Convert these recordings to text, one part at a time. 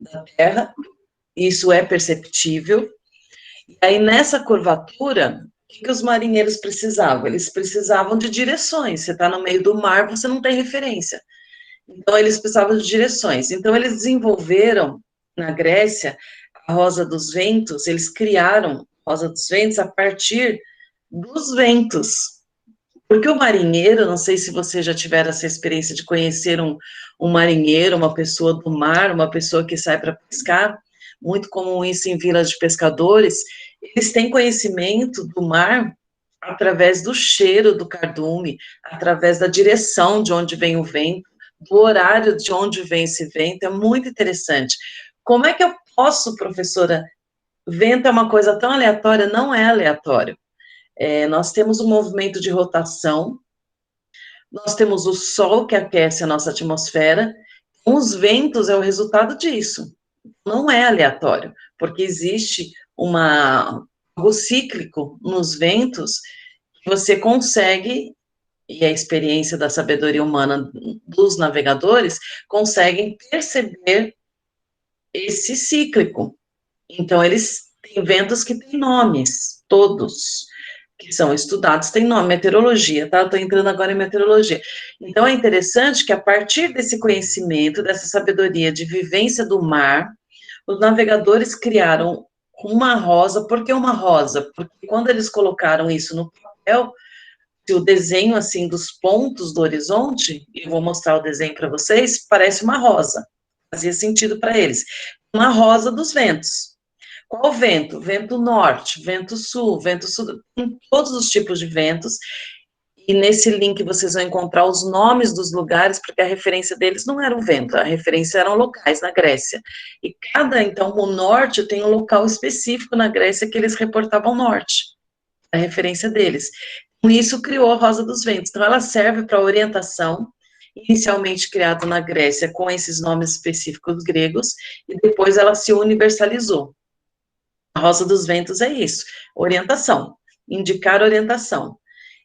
da Terra, isso é perceptível. E aí, nessa curvatura, o que os marinheiros precisavam? Eles precisavam de direções. Você está no meio do mar, você não tem referência. Então, eles precisavam de direções. Então, eles desenvolveram, na Grécia, a Rosa dos Ventos, eles criaram a Rosa dos Ventos a partir dos ventos. Porque o marinheiro, não sei se você já tiver essa experiência de conhecer um marinheiro, uma pessoa do mar, uma pessoa que sai para pescar, muito comum isso em vilas de pescadores, eles têm conhecimento do mar através do cheiro do cardume, através da direção de onde vem o vento, do horário de onde vem esse vento, é muito interessante. Como é que eu posso, professora, vento é uma coisa tão aleatória? Não é aleatório. Nós temos um movimento de rotação, nós temos o Sol que aquece a nossa atmosfera, os ventos é o resultado disso. Não é aleatório, porque existe algo cíclico nos ventos que você consegue, e a experiência da sabedoria humana dos navegadores, conseguem perceber esse cíclico. Então, eles têm ventos que têm nomes, todos que são estudados têm nome, meteorologia, tá? Estou entrando agora em meteorologia. Então, é interessante que a partir desse conhecimento, dessa sabedoria de vivência do mar, os navegadores criaram uma rosa. Por que uma rosa? Porque quando eles colocaram isso no papel, o desenho, assim, dos pontos do horizonte, eu vou mostrar o desenho para vocês, parece uma rosa. Fazia sentido para eles. Uma rosa dos ventos. Qual vento? Vento norte, vento sul, tem todos os tipos de ventos, e nesse link vocês vão encontrar os nomes dos lugares, porque a referência deles não era o vento, a referência eram locais na Grécia. E então, o norte tem um local específico na Grécia que eles reportavam norte, a referência deles. Com isso, criou a Rosa dos Ventos. Então, ela serve para orientação, inicialmente criada na Grécia com esses nomes específicos gregos, e depois ela se universalizou. A Rosa dos Ventos é isso, orientação, indicar orientação.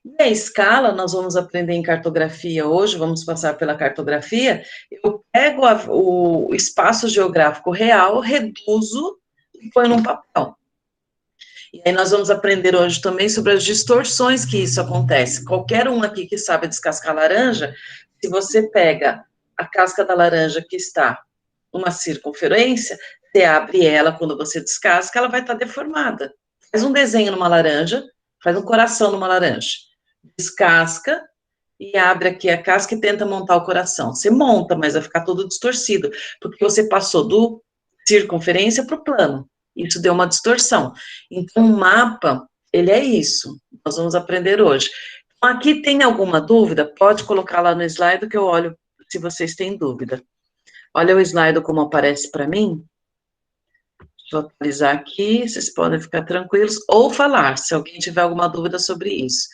E a escala, nós vamos aprender em cartografia hoje, vamos passar pela cartografia, eu pego o espaço geográfico real, reduzo e ponho num papel. E aí nós vamos aprender hoje também sobre as distorções que isso acontece. Qualquer um aqui que sabe descascar laranja, se você pega a casca da laranja que está numa circunferência, você abre ela quando você descasca, ela vai estar deformada. Faz um desenho numa laranja, faz um coração numa laranja. Descasca e abre aqui a casca e tenta montar o coração. Você monta, mas vai ficar todo distorcido, porque você passou do circunferência para o plano. Isso deu uma distorção. Então, o mapa, ele é isso. Nós vamos aprender hoje. Então, aqui tem alguma dúvida? Pode colocar lá no slide que eu olho se vocês têm dúvida. Olha o slide como aparece para mim. Deixa eu atualizar aqui, vocês podem ficar tranquilos, ou falar, se alguém tiver alguma dúvida sobre isso.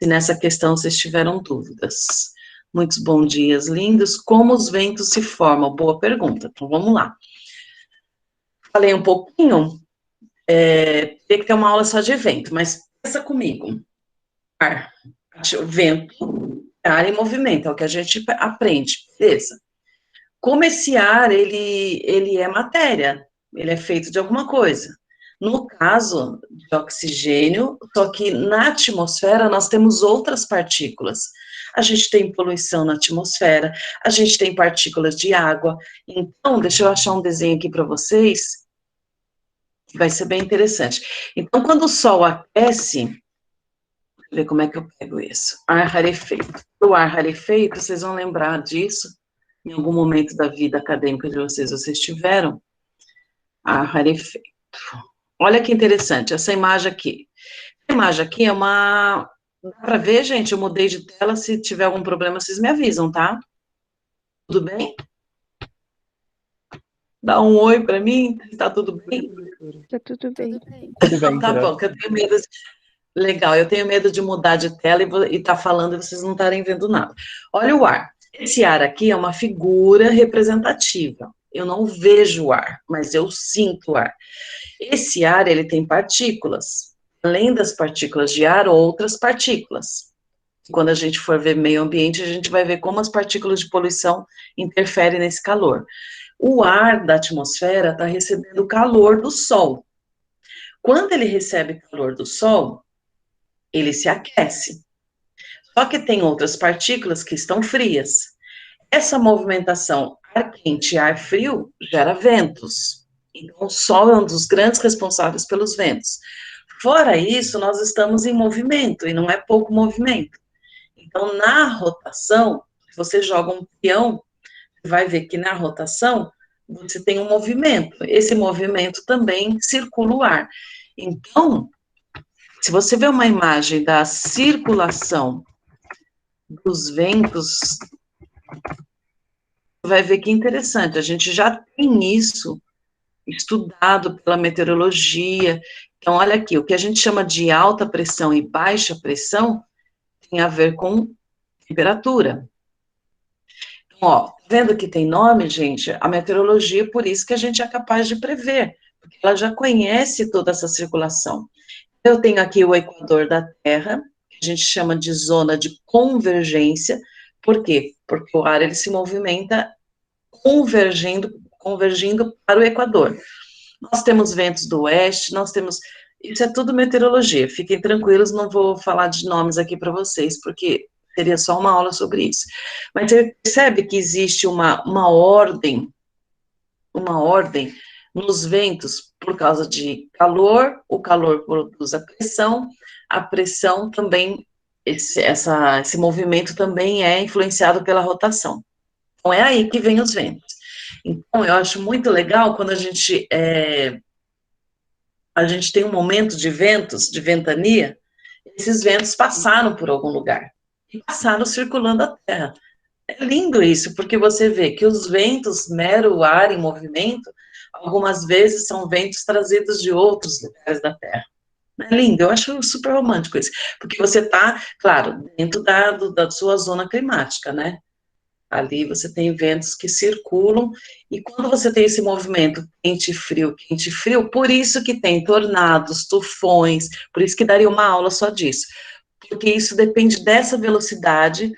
Se nessa questão vocês tiveram dúvidas. Muitos bons dias, lindos. Como os ventos se formam? Boa pergunta. Então, vamos lá. Falei um pouquinho, tem que ter uma aula só de vento, mas pensa comigo. Ar, vento, ar em movimento, é o que a gente aprende, beleza? Como esse ar, ele é matéria, ele é feito de alguma coisa. No caso de oxigênio, só que na atmosfera nós temos outras partículas. A gente tem poluição na atmosfera, a gente tem partículas de água. Então, deixa eu achar um desenho aqui para vocês, que vai ser bem interessante. Então, quando o Sol aquece, deixa eu ver como é que eu pego isso. Ar rarefeito. O ar rarefeito, vocês vão lembrar disso, em algum momento da vida acadêmica de vocês tiveram. Ar rarefeito. Olha que interessante, essa imagem aqui. A imagem aqui é uma... Dá para ver, gente? Eu mudei de tela, se tiver algum problema, vocês me avisam, tá? Tudo bem? Dá um oi para mim, tá tudo bem? Tá tudo bem. Tudo bem, tá bom, que eu tenho medo... Legal, eu tenho medo de mudar de tela e tá falando e vocês não estarem vendo nada. Olha o ar. Esse ar aqui é uma figura representativa. Eu não vejo o ar, mas eu sinto o ar. Esse ar, ele tem partículas. Além das partículas de ar, outras partículas. Quando a gente for ver meio ambiente, a gente vai ver como as partículas de poluição interferem nesse calor. O ar da atmosfera está recebendo o calor do Sol. Quando ele recebe calor do Sol, ele se aquece. Só que tem outras partículas que estão frias. Essa movimentação ar quente e ar frio gera ventos. Então, o Sol é um dos grandes responsáveis pelos ventos. Fora isso, nós estamos em movimento, e não é pouco movimento. Então, na rotação, se você joga um peão, você vai ver que na rotação você tem um movimento. Esse movimento também circula o ar. Então, se você vê uma imagem da circulação dos ventos, vai ver que interessante. A gente já tem isso estudado pela meteorologia. Então, olha aqui, o que a gente chama de alta pressão e baixa pressão tem a ver com temperatura. Então, ó, vendo que tem nome, gente, a meteorologia, por isso que a gente é capaz de prever, porque ela já conhece toda essa circulação. Eu tenho aqui o equador da Terra, que a gente chama de zona de convergência. Por quê? Porque o ar ele se movimenta convergindo para o equador. Nós temos ventos do oeste, nós temos. Isso é tudo meteorologia, fiquem tranquilos, não vou falar de nomes aqui para vocês, porque seria só uma aula sobre isso. Mas você percebe que existe uma ordem nos ventos por causa de calor, o calor produz a pressão também, esse movimento também é influenciado pela rotação. Então, é aí que vem os ventos. Então, eu acho muito legal quando a gente tem um momento de ventos, de ventania, esses ventos passaram por algum lugar e passaram circulando a Terra. É lindo isso, porque você vê que os ventos, mero ar em movimento, algumas vezes são ventos trazidos de outros lugares da Terra. É lindo, eu acho super romântico isso, porque você está, claro, dentro da sua zona climática, né? Ali você tem ventos que circulam, e quando você tem esse movimento quente, frio, por isso que tem tornados, tufões, por isso que daria uma aula só disso, porque isso depende dessa velocidade.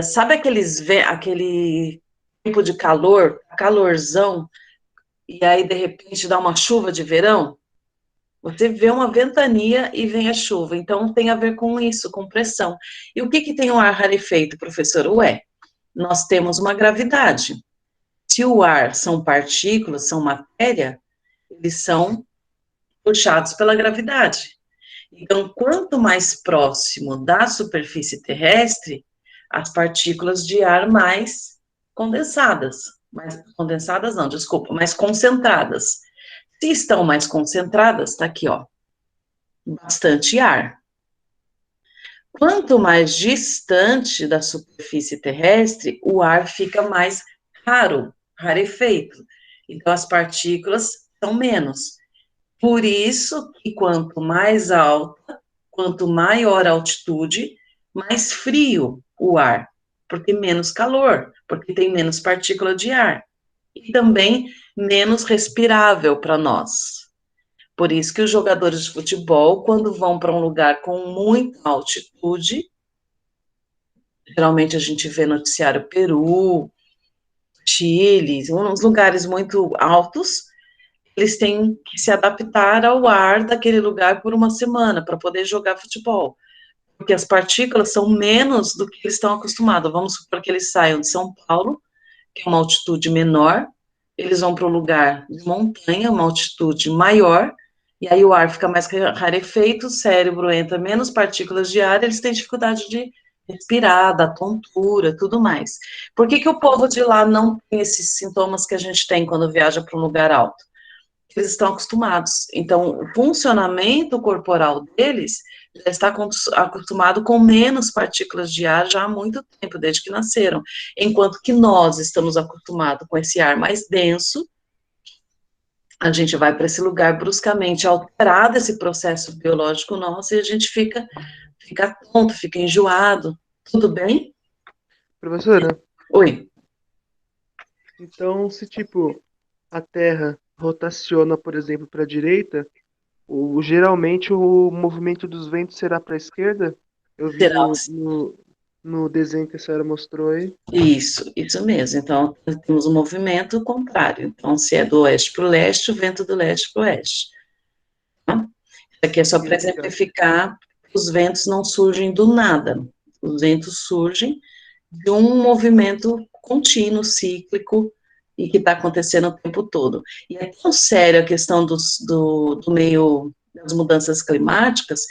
Sabe aquele tempo de calor, calorzão, e aí de repente dá uma chuva de verão? Você vê uma ventania e vem a chuva, então tem a ver com isso, com pressão. E o que que tem o ar rarefeito, professor? Ué, nós temos uma gravidade. Se o ar são partículas, são matéria, eles são puxados pela gravidade. Então, quanto mais próximo da superfície terrestre, as partículas de ar mais condensadas. Mais condensadas não, desculpa, mais concentradas. Se estão mais concentradas, tá aqui, ó, bastante ar. Quanto mais distante da superfície terrestre, o ar fica mais raro, rarefeito. Então, as partículas são menos. Por isso que quanto mais alta, quanto maior a altitude, mais frio o ar, porque menos calor, porque tem menos partícula de ar. E também menos respirável para nós. Por isso que os jogadores de futebol, quando vão para um lugar com muita altitude, geralmente a gente vê noticiário Peru, Chile, uns lugares muito altos, eles têm que se adaptar ao ar daquele lugar por uma semana para poder jogar futebol, porque as partículas são menos do que eles estão acostumados. Vamos supor que eles saiam de São Paulo, que é uma altitude menor, eles vão para um lugar de montanha, uma altitude maior, e aí o ar fica mais rarefeito, o cérebro entra menos partículas de ar, eles têm dificuldade de respirar, da tontura, tudo mais. Por que que o povo de lá não tem esses sintomas que a gente tem quando viaja para um lugar alto? Eles estão acostumados. Então, o funcionamento corporal deles já está acostumado com menos partículas de ar já há muito tempo, desde que nasceram. Enquanto que nós estamos acostumados com esse ar mais denso, a gente vai para esse lugar bruscamente alterado esse processo biológico nosso e a gente fica tonto, fica enjoado. Tudo bem? Professora, Oi. então se tipo a Terra rotaciona, por exemplo, para a direita, geralmente o movimento dos ventos será para a esquerda? Eu vi Será? no no desenho que a senhora mostrou aí. Isso mesmo. Então, temos um movimento contrário. Então, se é do oeste para o leste, o vento do leste para o oeste. Tá? Isso aqui é só para exemplificar que os ventos não surgem do nada. Os ventos surgem de um movimento contínuo, cíclico, e que está acontecendo o tempo todo. E é tão séria a questão do meio, das mudanças climáticas,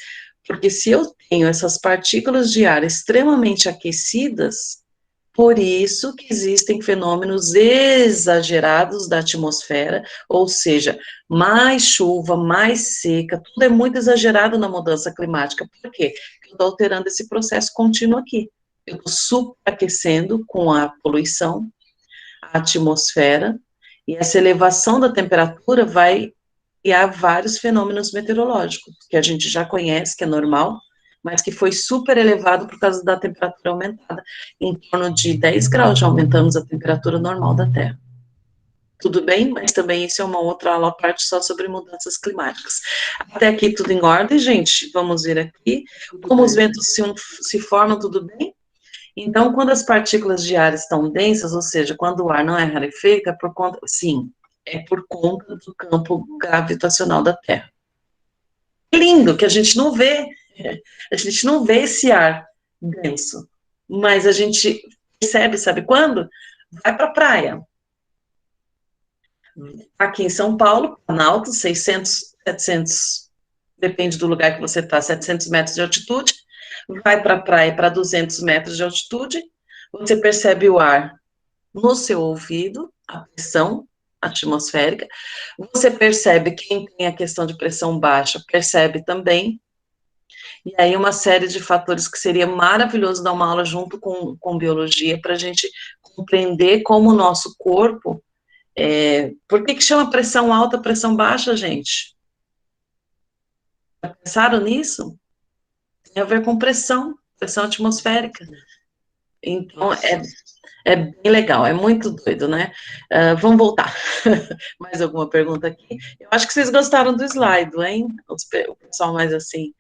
porque se eu tenho essas partículas de ar extremamente aquecidas, por isso que existem fenômenos exagerados da atmosfera, ou seja, mais chuva, mais seca, tudo é muito exagerado na mudança climática. Por quê? Porque eu estou alterando esse processo contínuo aqui. Eu estou superaquecendo com a poluição, a atmosfera, e essa elevação da temperatura vai criar vários fenômenos meteorológicos, que a gente já conhece, que é normal, mas que foi super elevado por causa da temperatura aumentada. Em torno de 10 graus já aumentamos a temperatura normal da Terra. Tudo bem, mas também isso é uma outra aula à parte só sobre mudanças climáticas. Até aqui tudo em ordem, gente? Vamos ver aqui. Como os ventos se formam, tudo bem? Então, quando as partículas de ar estão densas, ou seja, quando o ar não é rarefeito, é por conta, sim, é por conta do campo gravitacional da Terra. Lindo, que a gente não vê, a gente não vê esse ar denso, mas a gente percebe, sabe quando? Vai para a praia. Aqui em São Paulo, Planalto, 600, 700, depende do lugar que você está, 700 metros de altitude, vai para a praia para 200 metros de altitude, você percebe o ar no seu ouvido, a pressão atmosférica, você percebe, quem tem a questão de pressão baixa, percebe também, e aí uma série de fatores que seria maravilhoso dar uma aula junto com biologia, para a gente compreender como o nosso corpo, por que chama pressão alta, pressão baixa, gente? Já pensaram nisso? Tem a ver com pressão atmosférica. Então, é bem legal, é muito doido, né? Vamos voltar. Mais alguma pergunta aqui? Eu acho que vocês gostaram do slide, hein? O pessoal mais assim,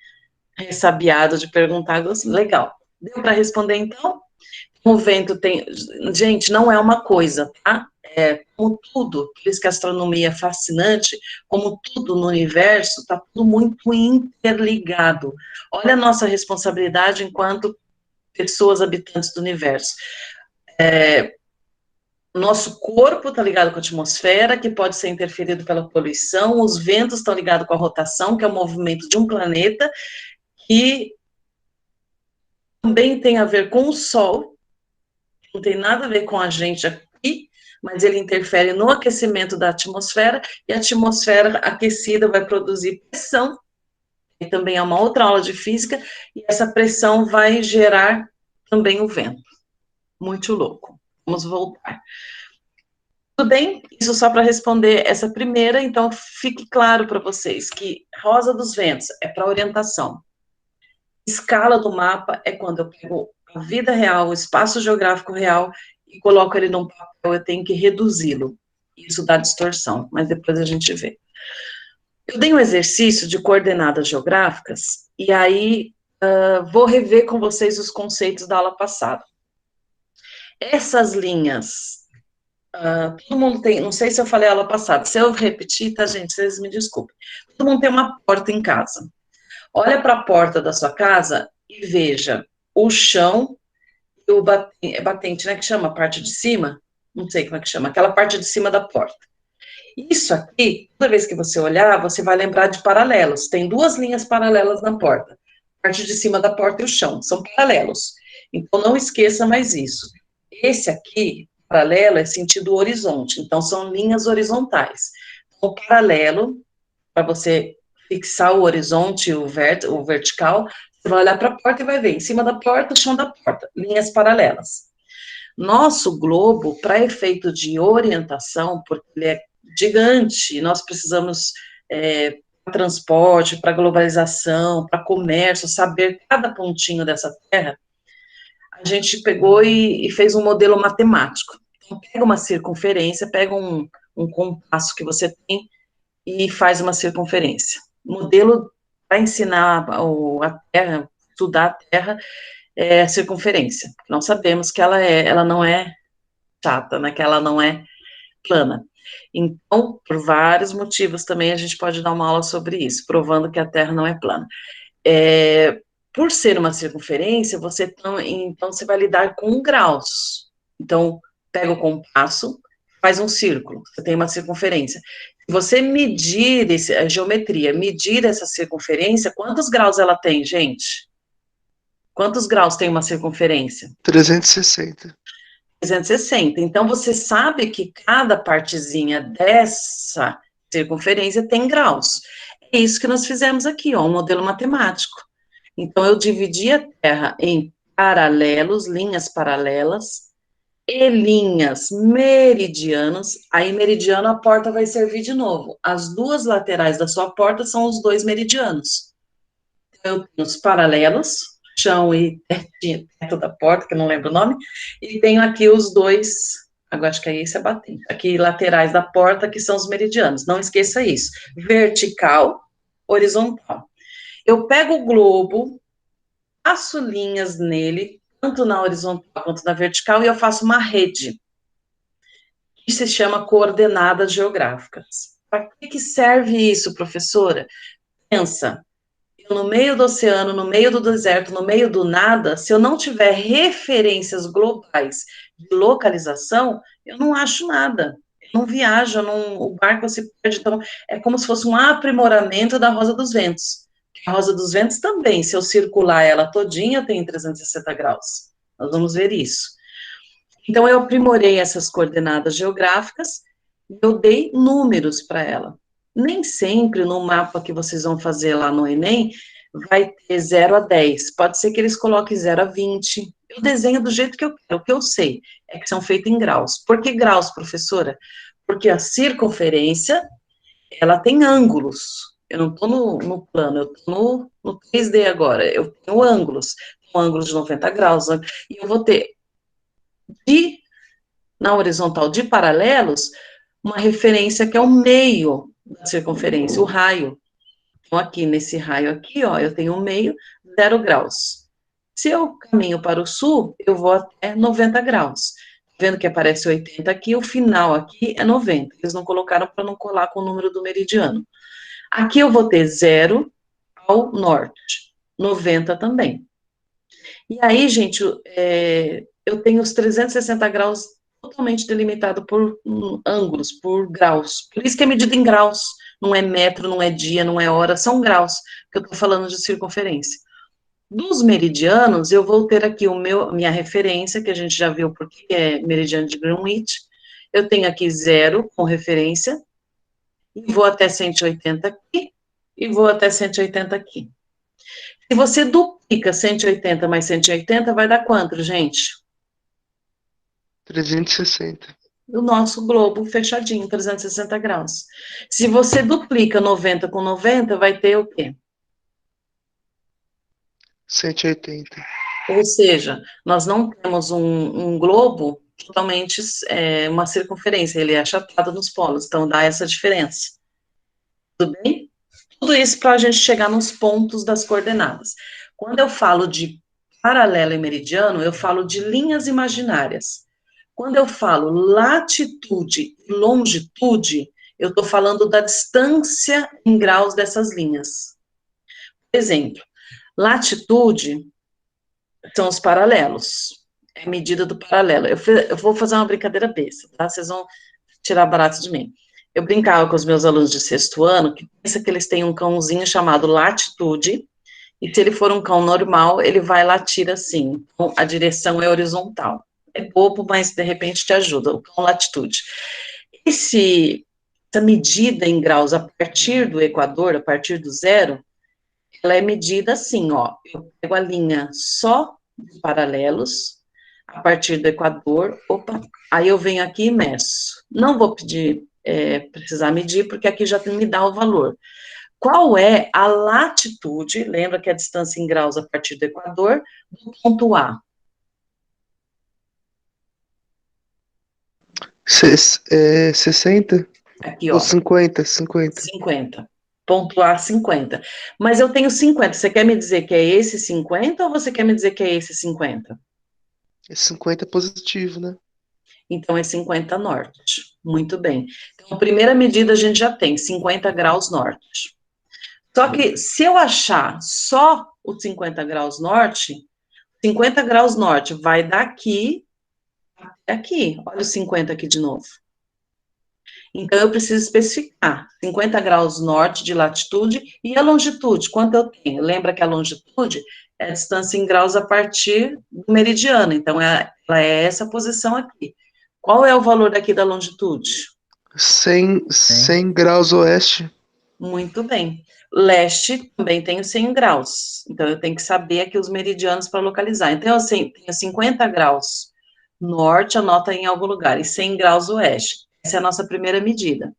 ressabiado de perguntar, legal. Deu para responder, então? O vento tem... Gente, não é uma coisa, tá? Como tudo, por isso que a astronomia é fascinante, como tudo no universo, está tudo muito interligado. Olha a nossa responsabilidade enquanto pessoas habitantes do universo. Nosso corpo está ligado com a atmosfera, que pode ser interferido pela poluição, os ventos estão ligados com a rotação, que é o movimento de um planeta, que também tem a ver com o Sol, não tem nada a ver com a gente aqui, mas ele interfere no aquecimento da atmosfera, e a atmosfera aquecida vai produzir pressão, e também é uma outra aula de física, e essa pressão vai gerar também o vento. Muito louco. Vamos voltar. Tudo bem? Isso só para responder essa primeira, então fique claro para vocês que Rosa dos Ventos é para orientação. Escala do mapa é quando eu pego a vida real, o espaço geográfico real e coloco ele num papel, eu tenho que reduzi-lo. Isso dá distorção, mas depois a gente vê. Eu dei um exercício de coordenadas geográficas e aí vou rever com vocês os conceitos da aula passada. Essas linhas, todo mundo tem, não sei se eu falei a aula passada, se eu repetir, tá, gente, vocês me desculpem. Todo mundo tem uma porta em casa. Olha para a porta da sua casa e veja o chão e o batente, né, que chama a parte de cima, não sei como é que chama, aquela parte de cima da porta. Isso aqui, toda vez que você olhar, você vai lembrar de paralelos. Tem duas linhas paralelas na porta. A parte de cima da porta e o chão, são paralelos. Então, não esqueça mais isso. Esse aqui, paralelo, é sentido horizonte. Então, são linhas horizontais. O paralelo, para você fixar o horizonte, o vertical, você vai olhar para a porta e vai ver, em cima da porta, o chão da porta, linhas paralelas. Nosso globo, para efeito de orientação, porque ele é gigante, nós precisamos para transporte, para globalização, para comércio, saber cada pontinho dessa terra, a gente pegou e fez um modelo matemático. Então, pega uma circunferência, pega um compasso que você tem e faz uma circunferência. O modelo para ensinar a Terra, estudar a Terra, é a circunferência. Nós sabemos que ela não é chata, né? Que ela não é plana. Então, por vários motivos também a gente pode dar uma aula sobre isso, provando que a Terra não é plana. Por ser uma circunferência, então você vai lidar com graus. Então, pega o compasso, faz um círculo, você tem uma circunferência. Se você medir a geometria, medir essa circunferência, quantos graus ela tem, gente? Quantos graus tem uma circunferência? 360. 360. Então, você sabe que cada partezinha dessa circunferência tem graus. É isso que nós fizemos aqui, ó, um modelo matemático. Então, eu dividi a Terra em paralelos, linhas paralelas, e linhas meridianas. Aí, meridiano, a porta vai servir de novo. As duas laterais da sua porta são os dois meridianos. Eu tenho os paralelos, chão e teto da porta, que eu não lembro o nome, e tenho aqui os dois, agora acho que é esse a batente, aqui laterais da porta, que são os meridianos. Não esqueça isso. Vertical, horizontal. Eu pego o globo, faço linhas nele, tanto na horizontal quanto na vertical, e eu faço uma rede, que se chama coordenadas geográficas. Para que serve isso, professora? Pensa, no meio do oceano, no meio do deserto, no meio do nada, se eu não tiver referências globais de localização, eu não acho nada. Eu não viajo, o barco se perde. Então, é como se fosse um aprimoramento da Rosa dos Ventos. A Rosa dos Ventos também, se eu circular ela todinha, tem 360 graus. Nós vamos ver isso. Então, eu aprimorei essas coordenadas geográficas e eu dei números para ela. Nem sempre no mapa que vocês vão fazer lá no Enem vai ter 0 a 10. Pode ser que eles coloquem 0 a 20. Eu desenho do jeito que eu quero. O que eu sei é que são feitos em graus. Por que graus, professora? Porque a circunferência, ela tem ângulos. Eu não estou no plano, eu estou no 3D agora. Eu tenho ângulos. Um ângulo de 90 graus. E eu vou ter na horizontal de paralelos, uma referência que é o meio da circunferência, o raio. Então, aqui, nesse raio aqui, ó, eu tenho o meio, 0 graus. Se eu caminho para o sul, eu vou até 90 graus. Vendo que aparece 80 aqui, o final aqui é 90. Eles não colocaram para não colar com o número do meridiano. Aqui eu vou ter 0 ao norte, 90 também. E aí, gente, eu tenho os 360 graus totalmente delimitado por ângulos, por graus. Por isso que é medido em graus. Não é metro, não é dia, não é hora, são graus, que eu estou falando de circunferência. Dos meridianos, eu vou ter aqui minha referência, que a gente já viu porque é meridiano de Greenwich. Eu tenho aqui 0 com referência, e vou até 180 aqui, e vou até 180 aqui. Se você duplica 180 mais 180, vai dar quanto, gente? 360. O nosso globo fechadinho, 360 graus. Se você duplica 90 com 90, vai ter o quê? 180. Ou seja, nós não temos um globo totalmente uma circunferência, ele é achatado nos polos, então dá essa diferença. Tudo bem? Tudo isso para a gente chegar nos pontos das coordenadas. Quando eu falo de paralelo e meridiano, eu falo de linhas imaginárias. Quando eu falo latitude e longitude, eu estou falando da distância em graus dessas linhas. Por exemplo, latitude são os paralelos, é a medida do paralelo. Eu vou fazer uma brincadeira besta, tá? Vocês vão tirar barato de mim. Eu brincava com os meus alunos de sexto ano, que pensa que eles têm um cãozinho chamado latitude, e se ele for um cão normal, ele vai latir assim, então a direção é horizontal. É bobo, mas de repente te ajuda, o cão latitude. Essa medida em graus a partir do equador, a partir do zero, ela é medida assim, ó, eu pego a linha só de paralelos, a partir do equador, opa, aí eu venho aqui e meço. Não vou precisar medir, porque aqui já me dá o valor. Qual é a latitude, lembra que é a distância em graus a partir do equador, do ponto A? 60? Aqui, Ou ó, 50? 50. 50. Pontuar 50. Mas eu tenho 50. Você quer me dizer que é esse 50 ou você quer me dizer que é esse 50? Esse 50 é positivo, né? Então, é 50 norte. Muito bem. Então, a primeira medida a gente já tem, 50 graus norte. Só que, se eu achar só os 50 graus norte, 50 graus norte vai daqui até aqui. Olha os 50 aqui de novo. Então, eu preciso especificar 50 graus norte de latitude e a longitude, quanto eu tenho? Lembra que a longitude é a distância em graus a partir do meridiano, então ela é essa posição aqui. Qual é o valor daqui da longitude? 100 graus oeste. Muito bem. Leste também tenho 100 graus, então eu tenho que saber aqui os meridianos para localizar. Então, eu tenho 50 graus norte, anota em algum lugar, e 100 graus oeste. Essa é a nossa primeira medida.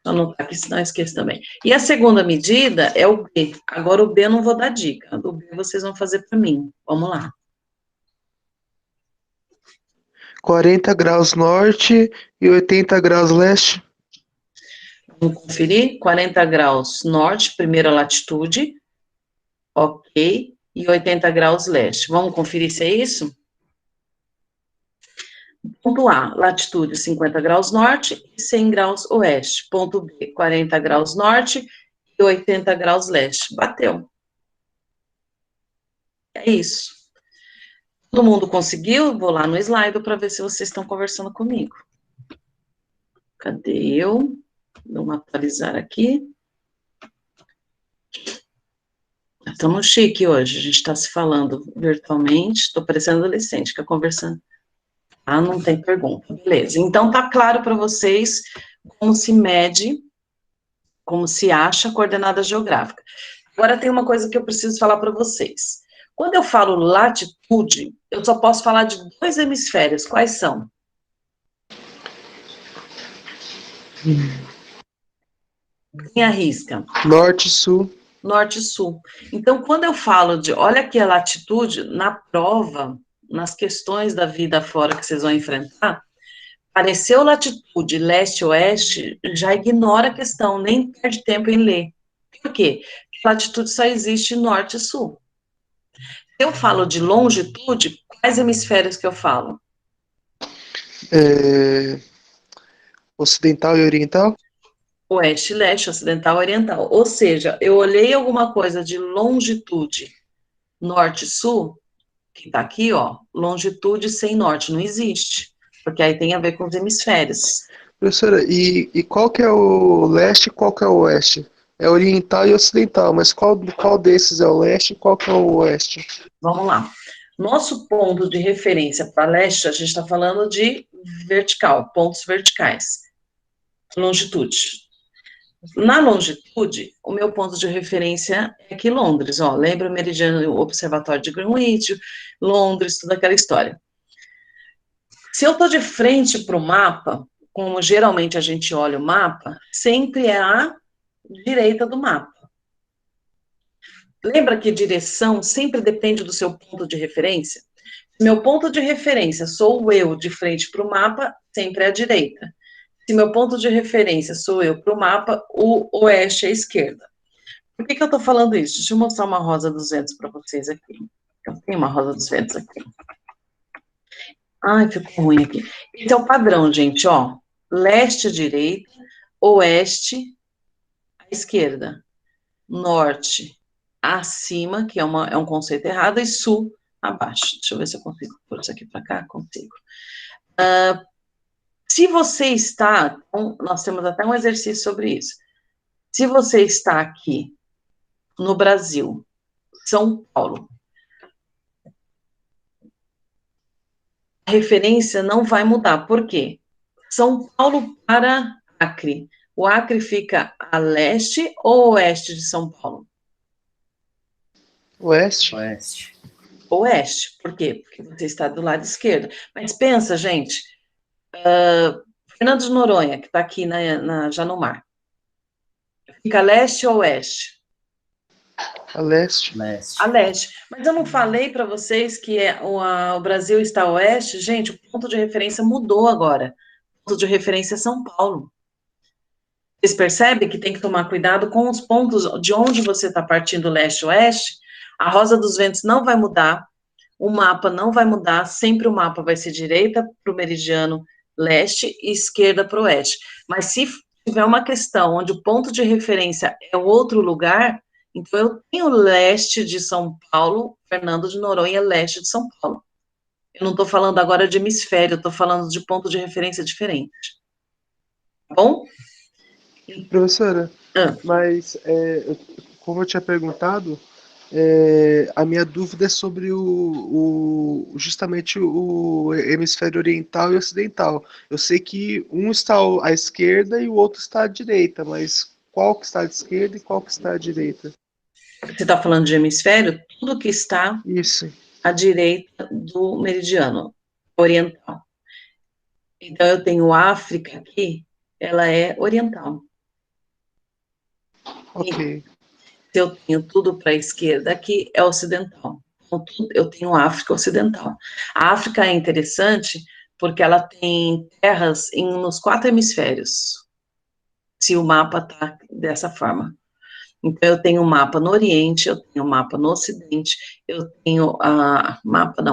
Vou anotar aqui, senão eu esqueço também. E a segunda medida é o B. Agora, o B eu não vou dar dica. O B vocês vão fazer para mim. Vamos lá. 40 graus norte e 80 graus leste. Vamos conferir. 40 graus norte, primeira latitude. Ok. E 80 graus leste. Vamos conferir se é isso? Ponto A, latitude 50 graus norte e 100 graus oeste. Ponto B, 40 graus norte e 80 graus leste. Bateu. É isso. Todo mundo conseguiu? Vou lá no slide para ver se vocês estão conversando comigo. Cadê eu? Vamos atualizar aqui. Estamos chique hoje, a gente está se falando virtualmente, estou parecendo adolescente, fica conversando. Ah, não tem pergunta, beleza. Então, tá claro para vocês como se mede, como se acha a coordenada geográfica. Agora, tem uma coisa que eu preciso falar para vocês. Quando eu falo latitude, eu só posso falar de 2 hemisférios. Quais são? Quem arrisca? Norte e sul. Norte e sul. Então, quando eu falo de, olha aqui a latitude, na prova, nas questões da vida fora que vocês vão enfrentar, apareceu latitude leste-oeste, já ignora a questão, nem perde tempo em ler. Por quê? Porque latitude só existe norte e sul. Se eu falo de longitude, quais hemisférios que eu falo? Ocidental e oriental? Oeste, leste, ocidental, oriental. Ou seja, eu olhei alguma coisa de longitude norte e sul, que tá aqui, ó, longitude sem norte, não existe, porque aí tem a ver com os hemisférios. Professora, e qual que é o leste e qual que é o oeste? É oriental e ocidental, mas qual desses é o leste e qual que é o oeste? Vamos lá. Nosso ponto de referência para leste, a gente está falando de vertical, pontos verticais, longitude. Na longitude, o meu ponto de referência é aqui Londres, ó, lembra o meridiano, o observatório de Greenwich, Londres, toda aquela história. Se eu estou de frente para o mapa, como geralmente a gente olha o mapa, sempre é a direita do mapa. Lembra que direção sempre depende do seu ponto de referência? Se meu ponto de referência sou eu de frente para o mapa, sempre é a direita. Se meu ponto de referência sou eu para o mapa, o oeste é a esquerda. Por que eu estou falando isso? Deixa eu mostrar uma rosa dos ventos para vocês aqui. Eu tenho uma rosa dos ventos aqui. Ai, ficou ruim aqui. Esse é o padrão, gente, ó. Leste à direita, oeste à esquerda, norte acima, que é um conceito errado, e sul abaixo. Deixa eu ver se eu consigo pôr isso aqui para cá. Consigo. Se você está, então, nós temos até um exercício sobre isso. Se você está aqui no Brasil, São Paulo, a referência não vai mudar. Por quê? São Paulo para Acre. O Acre fica a leste ou oeste de São Paulo? Oeste? Oeste. Oeste. Por quê? Porque você está do lado esquerdo. Mas pensa, gente, Fernando de Noronha, que está aqui já no mar, fica a leste ou oeste? A leste. Leste. A leste. Mas eu não falei para vocês que o Brasil está a oeste? Gente, o ponto de referência mudou agora. O ponto de referência é São Paulo. Vocês percebem que tem que tomar cuidado com os pontos de onde você está partindo leste-oeste. A rosa dos ventos não vai mudar, o mapa não vai mudar, sempre o mapa vai ser direita para o meridiano leste e esquerda para o oeste. Mas se tiver uma questão onde o ponto de referência é outro lugar, então eu tenho leste de São Paulo, Fernando de Noronha, leste de São Paulo. Eu não estou falando agora de hemisfério, eu estou falando de ponto de referência diferente. Tá bom? Professora, Ah, mas como eu tinha perguntado, a minha dúvida é sobre justamente o hemisfério oriental e ocidental. Eu sei que um está à esquerda e o outro está à direita, mas qual que está à esquerda e qual que está à direita? você está falando de hemisfério, tudo que está Isso. à direita do meridiano oriental. Então, eu tenho África aqui, ela é oriental. E Ok. se eu tenho tudo para a esquerda, aqui é ocidental. Então, eu tenho África ocidental. A África é interessante porque ela tem terras nos 4 hemisférios, se o mapa está dessa forma. Então, eu tenho um mapa no Oriente, eu tenho um mapa no Ocidente, eu tenho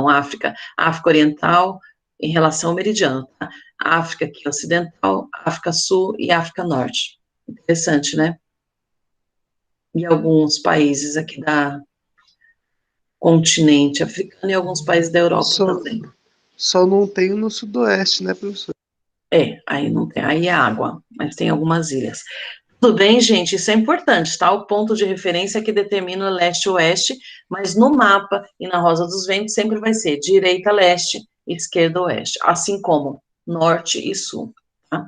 África, África Oriental em relação ao meridiano, tá? África aqui Ocidental, África Sul e África Norte. Interessante, né? E alguns países aqui da continente africano e alguns países da Europa Só, também. só não tenho no sudoeste, né, professor? Aí não tem, aí é água, mas tem algumas ilhas. Tudo bem, gente, isso é importante, tá? O ponto de referência que determina o leste-oeste, mas no mapa e na Rosa dos Ventos sempre vai ser direita-leste, esquerda-oeste, assim como norte e sul, tá?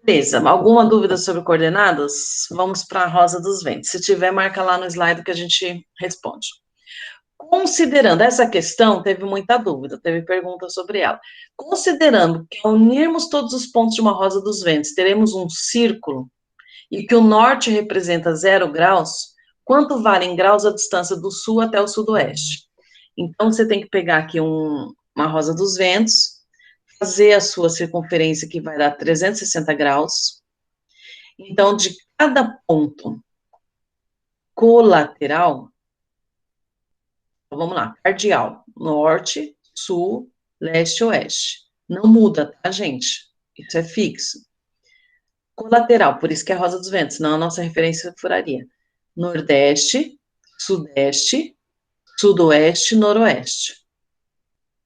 Beleza, alguma dúvida sobre coordenadas? Vamos para a Rosa dos Ventos. Se tiver, marca lá no slide que a gente responde. Considerando essa questão, teve muita dúvida, teve pergunta sobre ela. Considerando que ao unirmos todos os pontos de uma Rosa dos Ventos, teremos um círculo, e que o norte representa 0 graus, quanto vale em graus a distância do sul até o sudoeste? Então, você tem que pegar aqui uma rosa dos ventos, fazer a sua circunferência, que vai dar 360 graus. Então, de cada ponto colateral, então, vamos lá, cardial, norte, sul, leste, oeste. Não muda, tá, gente? Isso é fixo. Colateral, por isso que é a rosa dos ventos, não a nossa referência furaria. Nordeste, sudeste, sudoeste, noroeste.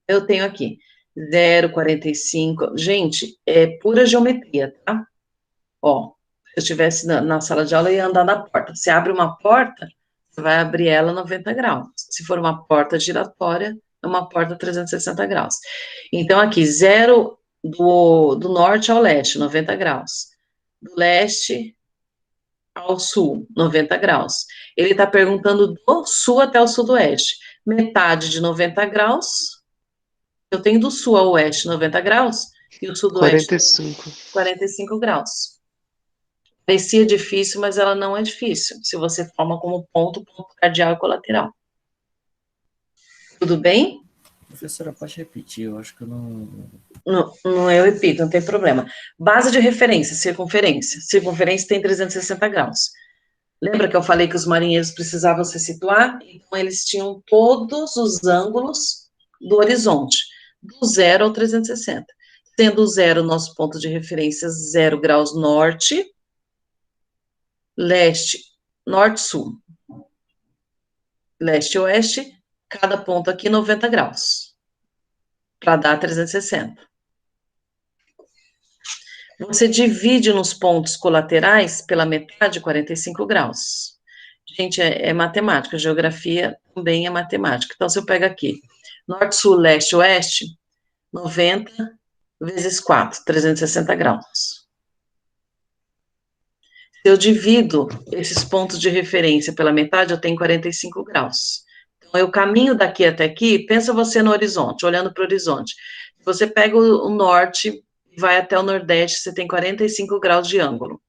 Eu tenho aqui 0,45. Gente, é pura geometria, tá? Ó, se eu estivesse na sala de aula, eu ia andar na porta. Você abre uma porta, você vai abrir ela 90 graus. Se for uma porta giratória, é uma porta 360 graus. Então, aqui, 0 do norte ao leste, 90 graus. Do leste ao sul, 90 graus. Ele está perguntando do sul até o sudoeste. Metade de 90 graus, eu tenho do sul ao oeste 90 graus, e o sudoeste 45. 45 graus. Parecia difícil, mas ela não é difícil, se você forma como ponto cardial e colateral. Tudo bem? Professora, pode repetir, eu acho que eu não. Não, eu repito, não tem problema. Base de referência, circunferência. Circunferência tem 360 graus. Lembra que eu falei que os marinheiros precisavam se situar? Então, eles tinham todos os ângulos do horizonte, do 0 ao 360. Sendo o 0 nosso ponto de referência, 0 graus norte, leste, norte-sul, leste-oeste, cada ponto aqui 90 graus, para dar 360. Você divide nos pontos colaterais pela metade, 45 graus. Gente, é matemática, geografia também é matemática. Então, se eu pego aqui, norte, sul, leste, oeste, 90 vezes 4, 360 graus. Se eu divido esses pontos de referência pela metade, eu tenho 45 graus. Então, eu caminho daqui até aqui, pensa você no horizonte, olhando para o horizonte. Se você pega o norte e vai até o nordeste, você tem 45 graus de ângulo.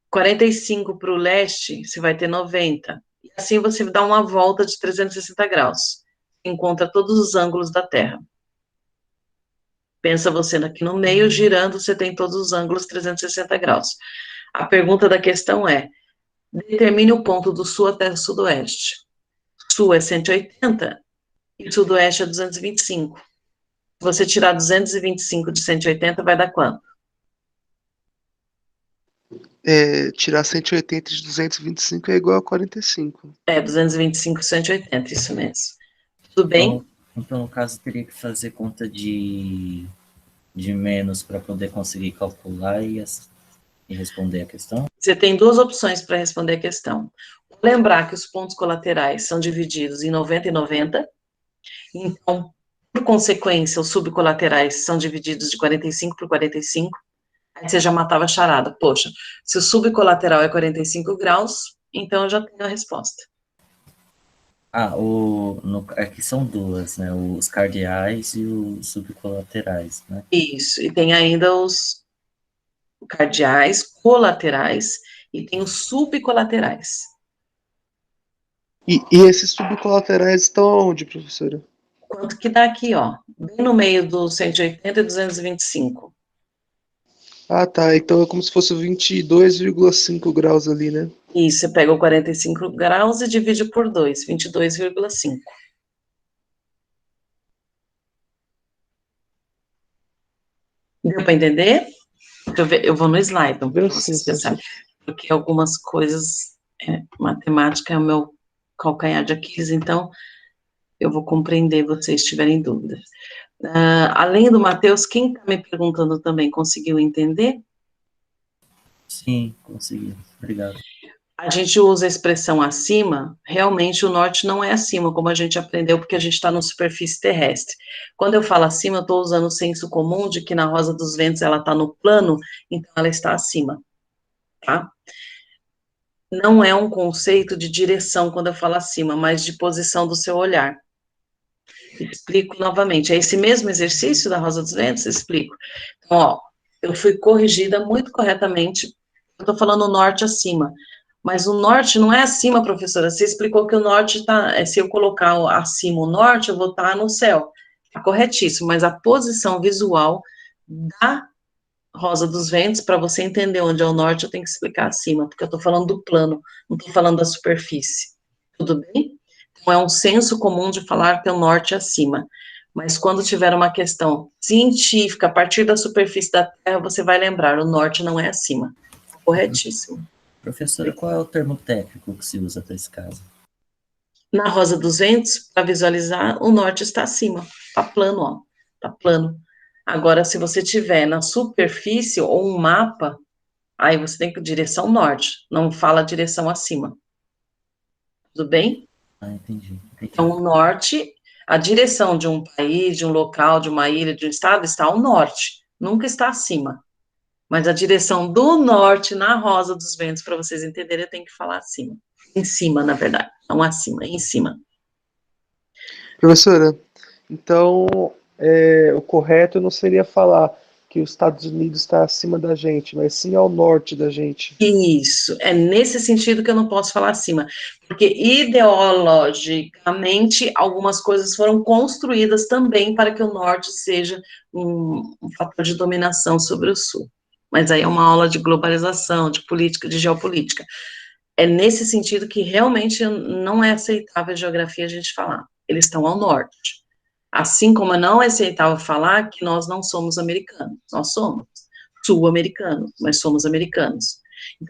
45 para o leste, você vai ter 90. E assim você dá uma volta de 360 graus. Encontra todos os ângulos da Terra. Pensa você aqui no meio, girando, você tem todos os ângulos 360 graus. A pergunta da questão é, determine o ponto do sul até o sudoeste. Sul é 180 e sudoeste é 225. Se você tirar 225 de 180, vai dar quanto? Tirar 180 de 225 é igual a 45. 225 e 180, isso mesmo. Tudo bem? Então, no caso, teria que fazer conta de menos para poder conseguir calcular e responder a questão? Você tem duas opções para responder a questão. Lembrar que os pontos colaterais são divididos em 90 e 90, então, por consequência, os subcolaterais são divididos de 45 por 45, aí você já matava a charada. Poxa, se o subcolateral é 45 graus, então eu já tenho a resposta. Aqui são duas, né? Os cardeais e os subcolaterais, né? Isso, e tem ainda os cardeais, colaterais, e tem os subcolaterais. E esses subcolaterais estão onde, professora? Quanto que dá aqui, ó? Bem no meio do 180 e 225. Ah, tá. Então é como se fosse 22,5 graus ali, né? Isso, você pega o 45 graus e divide por 2, 22,5. Deu para entender? Eu vou no slide, então, para vocês pensarem. Porque algumas coisas, matemática é o meu calcanhar de Aquiles, então eu vou compreender vocês tiverem dúvidas. Além do Matheus, quem está me perguntando também conseguiu entender? Sim, consegui. Obrigado. A gente usa a expressão acima, realmente o norte não é acima, como a gente aprendeu, porque a gente está na superfície terrestre. Quando eu falo acima, eu estou usando o senso comum de que na Rosa dos Ventos ela está no plano, então ela está acima, tá? Não é um conceito de direção quando eu falo acima, mas de posição do seu olhar. Explico novamente, é esse mesmo exercício da Rosa dos Ventos? Explico. Então, ó, eu fui corrigida muito corretamente, eu estou falando norte acima, mas o norte não é acima, professora, você explicou que o norte está, se eu colocar acima o norte, eu vou estar no céu, está corretíssimo, mas a posição visual da Rosa dos Ventos, para você entender onde é o norte, eu tenho que explicar acima, porque eu estou falando do plano, não estou falando da superfície, tudo bem? Então, é um senso comum de falar que o norte é acima, mas quando tiver uma questão científica, a partir da superfície da Terra, você vai lembrar, o norte não é acima, corretíssimo. Professora, qual é o termo técnico que se usa para esse caso? Na Rosa dos Ventos, para visualizar, o norte está acima, está plano, ó, está plano. Agora, se você tiver na superfície ou um mapa, aí você tem que direção norte, não fala direção acima. Tudo bem? Entendi. Então, o norte, a direção de um país, de um local, de uma ilha, de um estado, está ao norte, nunca está acima. Mas a direção do norte na Rosa dos Ventos, para vocês entenderem, eu tenho que falar acima. Em cima, na verdade, não acima, em cima. Professora, então o correto não seria falar que os Estados Unidos está acima da gente, mas sim ao norte da gente. Isso, é nesse sentido que eu não posso falar acima, porque ideologicamente algumas coisas foram construídas também para que o norte seja um fator de dominação sobre o sul. Mas aí é uma aula de globalização, de política, de geopolítica. É nesse sentido que realmente não é aceitável a geografia a gente falar. Eles estão ao norte. Assim como não é aceitável falar que nós não somos americanos. Nós somos sul-americanos, mas somos americanos.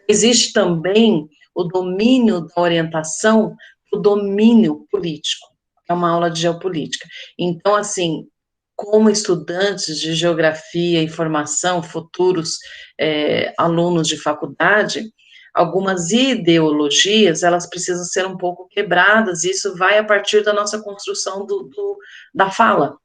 Existe também o domínio da orientação, o domínio político. É uma aula de geopolítica. Então, assim, como estudantes de geografia e formação, futuros alunos de faculdade, algumas ideologias, elas precisam ser um pouco quebradas, e isso vai a partir da nossa construção da fala.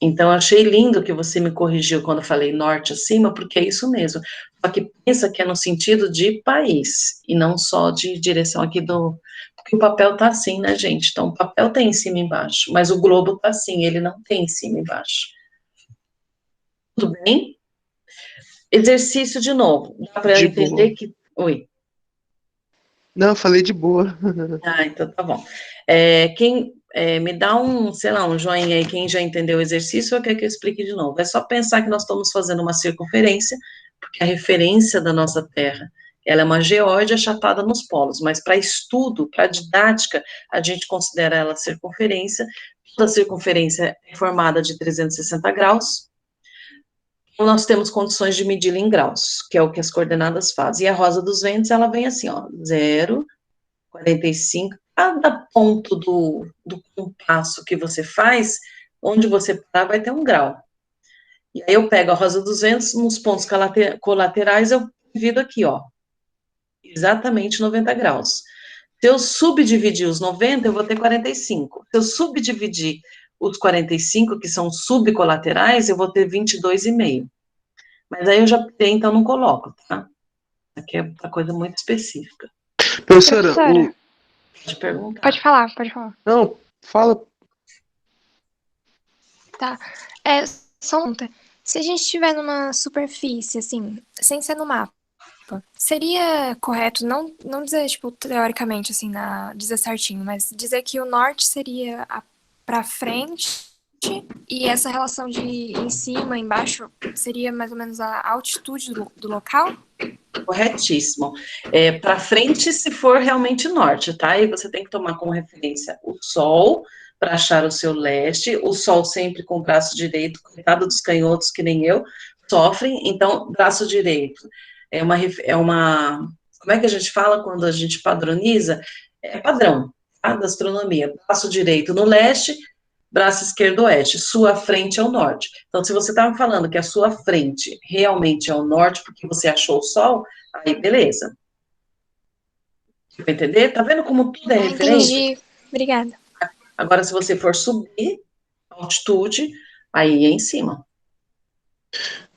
Então, eu achei lindo que você me corrigiu quando eu falei norte acima, porque é isso mesmo. Só que pensa que é no sentido de país, e não só de direção aqui do... Porque o papel tá assim, né, gente? Então, o papel tem em cima e embaixo, mas o globo tá assim, ele não tem em cima e embaixo. Tudo bem? Exercício de novo. Dá para eu entender boa. que... Oi. Não, eu falei de boa. Ah, então tá bom. Quem me dá sei lá, um joinha aí, quem já entendeu o exercício, ou quer que eu explique de novo? É só pensar que nós estamos fazendo uma circunferência, porque a referência da nossa Terra, ela é uma geóide achatada nos polos, mas para estudo, para didática, a gente considera ela circunferência. Toda circunferência é formada de 360 graus, então nós temos condições de medi-la em graus, que é o que as coordenadas fazem. E a rosa dos ventos, ela vem assim, ó, 0, 45, cada ponto do compasso que você faz, onde você parar vai ter um grau. E aí eu pego a rosa dos ventos, nos pontos colaterais eu divido aqui, ó, exatamente 90 graus. Se eu subdividir os 90, eu vou ter 45. Se eu subdividir os 45, que são subcolaterais, eu vou ter 22,5. Mas aí eu já, então, não coloco, tá? Aqui é uma coisa muito específica. Professora, Pode perguntar. Pode falar, pode falar. Não, fala. Tá. Só uma pergunta. Se a gente estiver numa superfície, assim, sem ser no mapa, seria correto não dizer, tipo, teoricamente, assim, dizer certinho, mas dizer que o norte seria pra frente e essa relação de em cima, embaixo, seria mais ou menos a altitude do local? Corretíssimo. Para frente, se for realmente norte, tá? E você tem que tomar como referência o sol, para achar o seu leste, o sol sempre com o braço direito, coitado dos canhotos, que nem eu, sofrem, então, braço direito como é que a gente fala quando a gente padroniza? É padrão, tá? Da astronomia, braço direito no leste, braço esquerdo oeste, sua frente é o norte. Então, se você estava falando que a sua frente realmente é o norte, porque você achou o sol, aí beleza. Vai entender? Tá vendo como tudo é referência? Entendi. Obrigada. Agora, se você for subir a altitude, aí é em cima.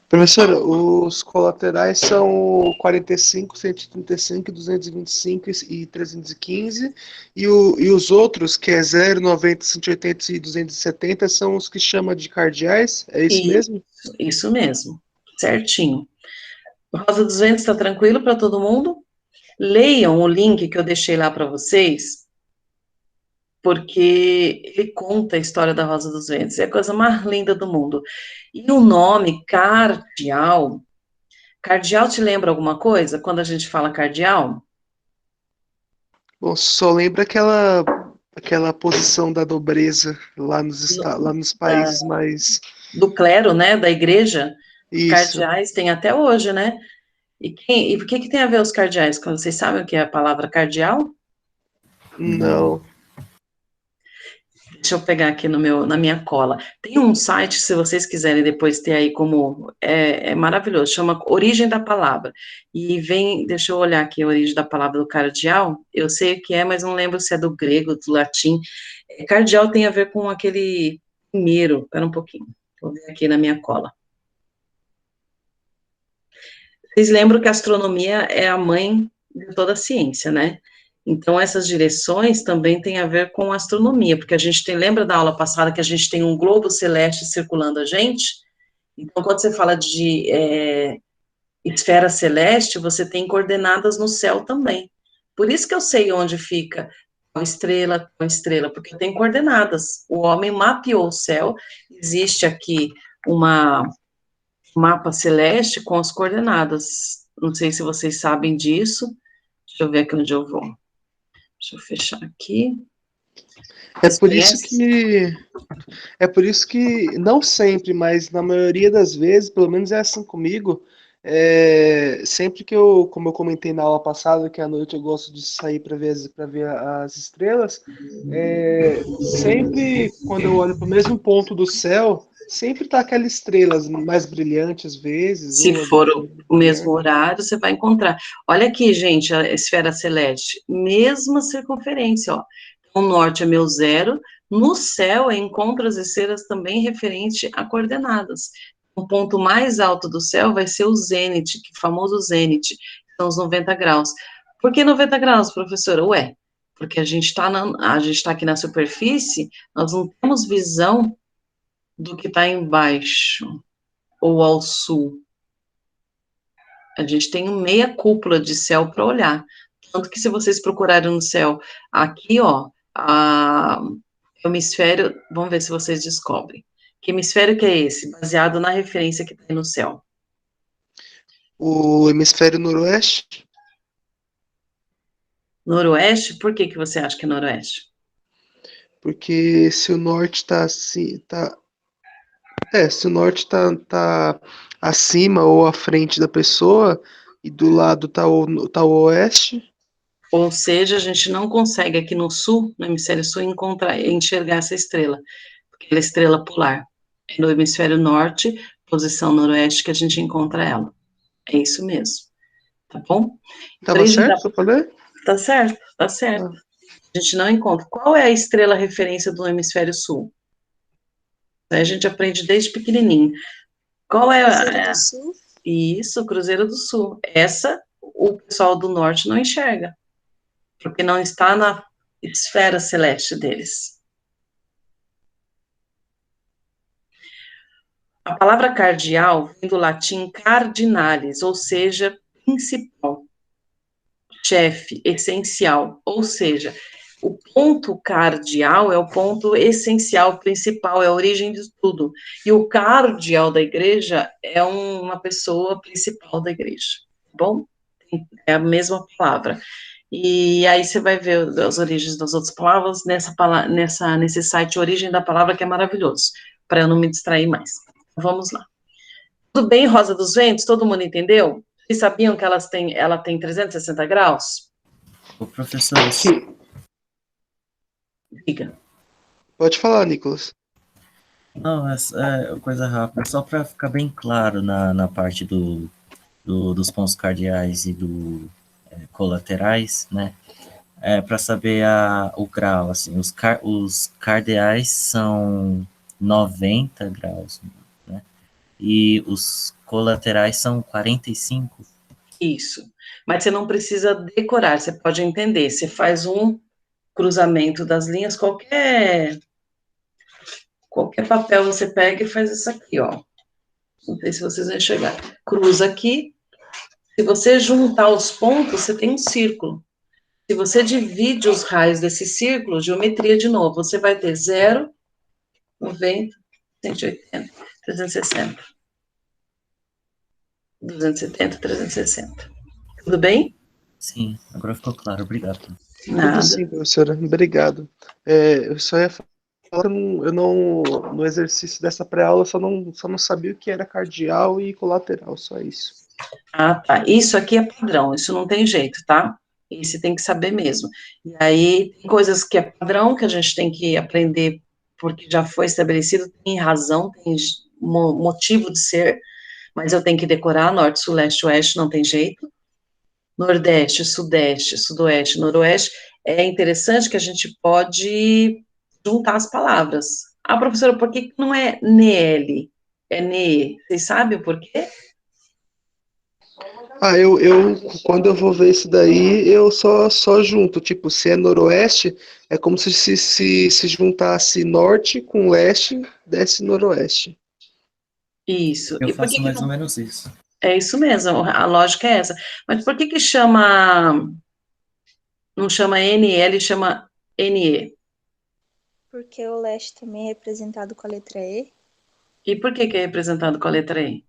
Professora, os colaterais são 45, 135, 225 e 315, e os outros, que é 0, 90, 180 e 270, são os que chama de cardeais, é isso mesmo? Isso mesmo, certinho. Rosa dos Ventos, está tranquilo para todo mundo? Leiam o link que eu deixei lá para vocês, porque ele conta a história da Rosa dos Ventos, é a coisa mais linda do mundo. E o nome cardeal te lembra alguma coisa, quando a gente fala cardeal? Bom, só lembra aquela posição da nobreza lá nos países mais... Do clero, né, da igreja, os Isso. cardeais tem até hoje, né? E o que tem a ver os cardeais? Quando vocês sabem o que é a palavra cardeal? Não. Deixa eu pegar aqui na minha cola. Tem um site, se vocês quiserem depois ter aí como, é maravilhoso, chama Origem da Palavra. E deixa eu olhar aqui a origem da palavra do cardeal, eu sei o que é, mas não lembro se é do grego, do latim. Cardeal tem a ver com aquele primeiro, espera um pouquinho, vou ver aqui na minha cola. Vocês lembram que a astronomia é a mãe de toda a ciência, né? Então, essas direções também têm a ver com astronomia, porque lembra da aula passada que a gente tem um globo celeste circulando a gente? Então, quando você fala de esfera celeste, você tem coordenadas no céu também. Por isso que eu sei onde fica uma estrela, porque tem coordenadas. O homem mapeou o céu, existe aqui um mapa celeste com as coordenadas. Não sei se vocês sabem disso. Deixa eu ver aqui onde eu vou. Deixa eu fechar aqui. É por isso que, não sempre, mas na maioria das vezes, pelo menos é assim comigo, sempre que como eu comentei na aula passada, que à noite eu gosto de sair para ver as estrelas, sempre quando eu olho para o mesmo ponto do céu, sempre tá aquelas estrelas mais brilhantes às vezes. Se for o mesmo horário, você vai encontrar. Olha aqui, gente, a esfera celeste, mesma circunferência, ó. O norte é meu 0, no céu eu encontro as estrelas também referente a coordenadas. O ponto mais alto do céu vai ser o zênite, que famoso zênite, são os 90 graus. Por que 90 graus, professora? Ué, porque a gente tá aqui na superfície, nós não temos visão do que está embaixo, ou ao sul. A gente tem meia cúpula de céu para olhar. Tanto que se vocês procurarem no céu, aqui, ó, Hemisfério, vamos ver se vocês descobrem. Que hemisfério que é esse? Baseado na referência que tem no céu. O hemisfério noroeste? Noroeste? Por que que você acha que é noroeste? Porque se o norte está assim, se o norte tá acima ou à frente da pessoa e do lado tá o oeste, Ou seja, a gente não consegue aqui no sul, no hemisfério sul, enxergar essa estrela, porque ela é estrela polar. É no hemisfério norte, posição noroeste, que a gente encontra ela. É isso mesmo, tá bom? tava certo, só falei? Tá certo, tá certo. Ah. A gente não encontra. Qual é a estrela referência do hemisfério sul? Aí a gente aprende desde pequenininho. Qual é Cruzeiro do Sul? Isso, Cruzeiro do Sul. Essa, o pessoal do norte não enxerga, porque não está na esfera celeste deles. A palavra cardial vem do latim cardinalis, ou seja, principal, chefe, essencial, ou seja, o ponto cardial é o ponto essencial, principal, é a origem de tudo. E o cardeal da igreja é uma pessoa principal da igreja, tá bom? É a mesma palavra. E aí você vai ver as origens das outras palavras nesse site Origem da Palavra, que é maravilhoso, para eu não me distrair mais. Vamos lá. Tudo bem, Rosa dos Ventos? Todo mundo entendeu? Vocês sabiam que ela tem 360 graus? O professor, Diga. Pode falar, Nicolas. não, é coisa rápida, só para ficar bem claro na parte dos pontos cardeais e colaterais, né? Para saber o grau, assim, os cardeais são 90 graus, né? E os colaterais são 45. Isso. Mas você não precisa decorar, você pode entender. Você faz um cruzamento das linhas, qualquer papel você pega e faz isso aqui, ó. Não sei se vocês vão enxergar. Cruza aqui. Se você juntar os pontos, você tem um círculo. Se você divide os raios desse círculo, geometria de novo, você vai ter 0, 90, 180, 360. 270, 360. Tudo bem? Sim, agora ficou claro, obrigado. Nada. Tudo sim, professora. Obrigado. Eu só ia falar que no exercício dessa pré-aula, eu só não sabia o que era cardial e colateral, só isso. Ah, tá. Isso aqui é padrão, isso não tem jeito, tá? Isso tem que saber mesmo. E aí, tem coisas que é padrão, que a gente tem que aprender, porque já foi estabelecido, tem razão, tem motivo de ser, mas eu tenho que decorar norte, sul, leste, oeste, não tem jeito. Nordeste, sudeste, sudoeste, noroeste. É interessante que a gente pode juntar as palavras. Ah, professora, por que não é NL? É NE? Vocês sabem o porquê? Quando eu vou ver isso daí, eu só junto. Tipo, se é noroeste, é como se juntasse norte com leste, desse noroeste. Isso. Eu E por faço que mais ou não? menos isso. É isso mesmo, a lógica é essa. Mas por que não chama NL, chama NE? Porque o leste também é representado com a letra E. E por que é representado com a letra E?